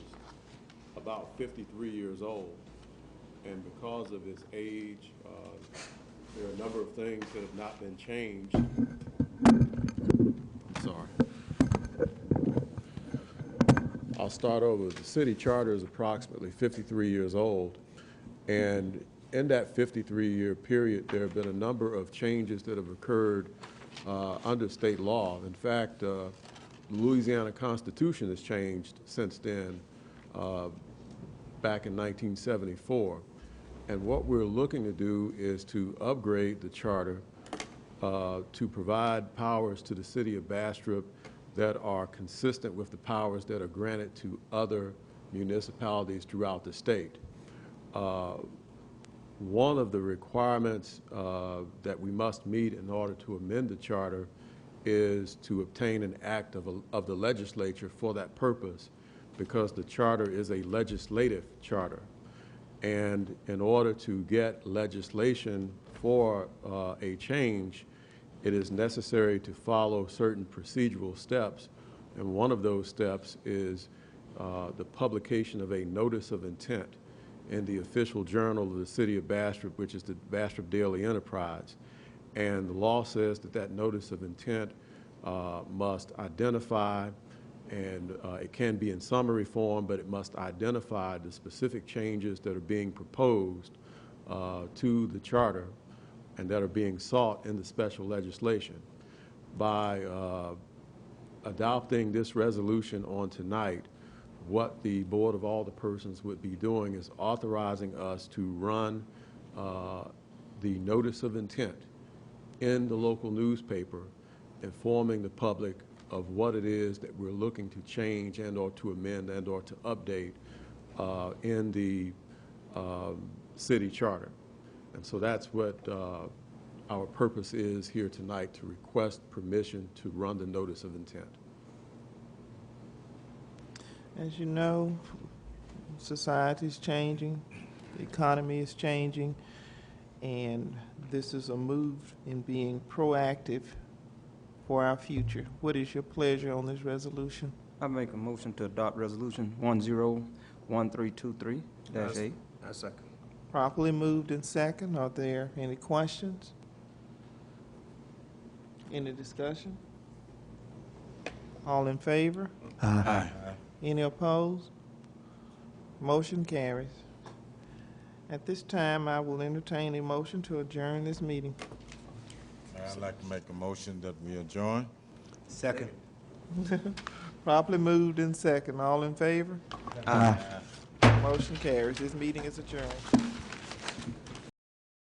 about 53 years old. And because of its age, there are a number of things that have not been changed. I'm sorry. I'll start over. The city charter is approximately 53 years old. And in that 53-year period, there have been a number of changes that have occurred under state law. In fact, the Louisiana Constitution has changed since then, back in 1974. And what we're looking to do is to upgrade the charter to provide powers to the city of Bastrop that are consistent with the powers that are granted to other municipalities throughout the state. One of the requirements that we must meet in order to amend the charter is to obtain an act of the legislature for that purpose, because the charter is a legislative charter. And in order to get legislation for a change, it is necessary to follow certain procedural steps. And one of those steps is the publication of a notice of intent in the official journal of the city of Bastrop, which is the Bastrop Daily Enterprise. And the law says that that notice of intent must identify, and it can be in summary form, but it must identify the specific changes that are being proposed to the charter and that are being sought in the special legislation. By adopting this resolution on tonight, what the Board of Alderpersons would be doing is authorizing us to run the notice of intent in the local newspaper, informing the public of what it is that we're looking to change and or to amend and or to update in the city charter. And so that's what our purpose is here tonight, to request permission to run the notice of intent. As you know, society is changing, the economy is changing, and this is a move in being proactive for our future. What is your pleasure on this resolution? I make a motion to adopt resolution 101323-8. I second. Properly moved in second. Are there any questions? Any discussion? All in favor? Aye. Any opposed? Motion carries. At this time, I will entertain a motion to adjourn this meeting. I'd like to make a motion that we adjourn. Second. Properly moved in second. All in favor? Aye. Motion carries. This meeting is adjourned.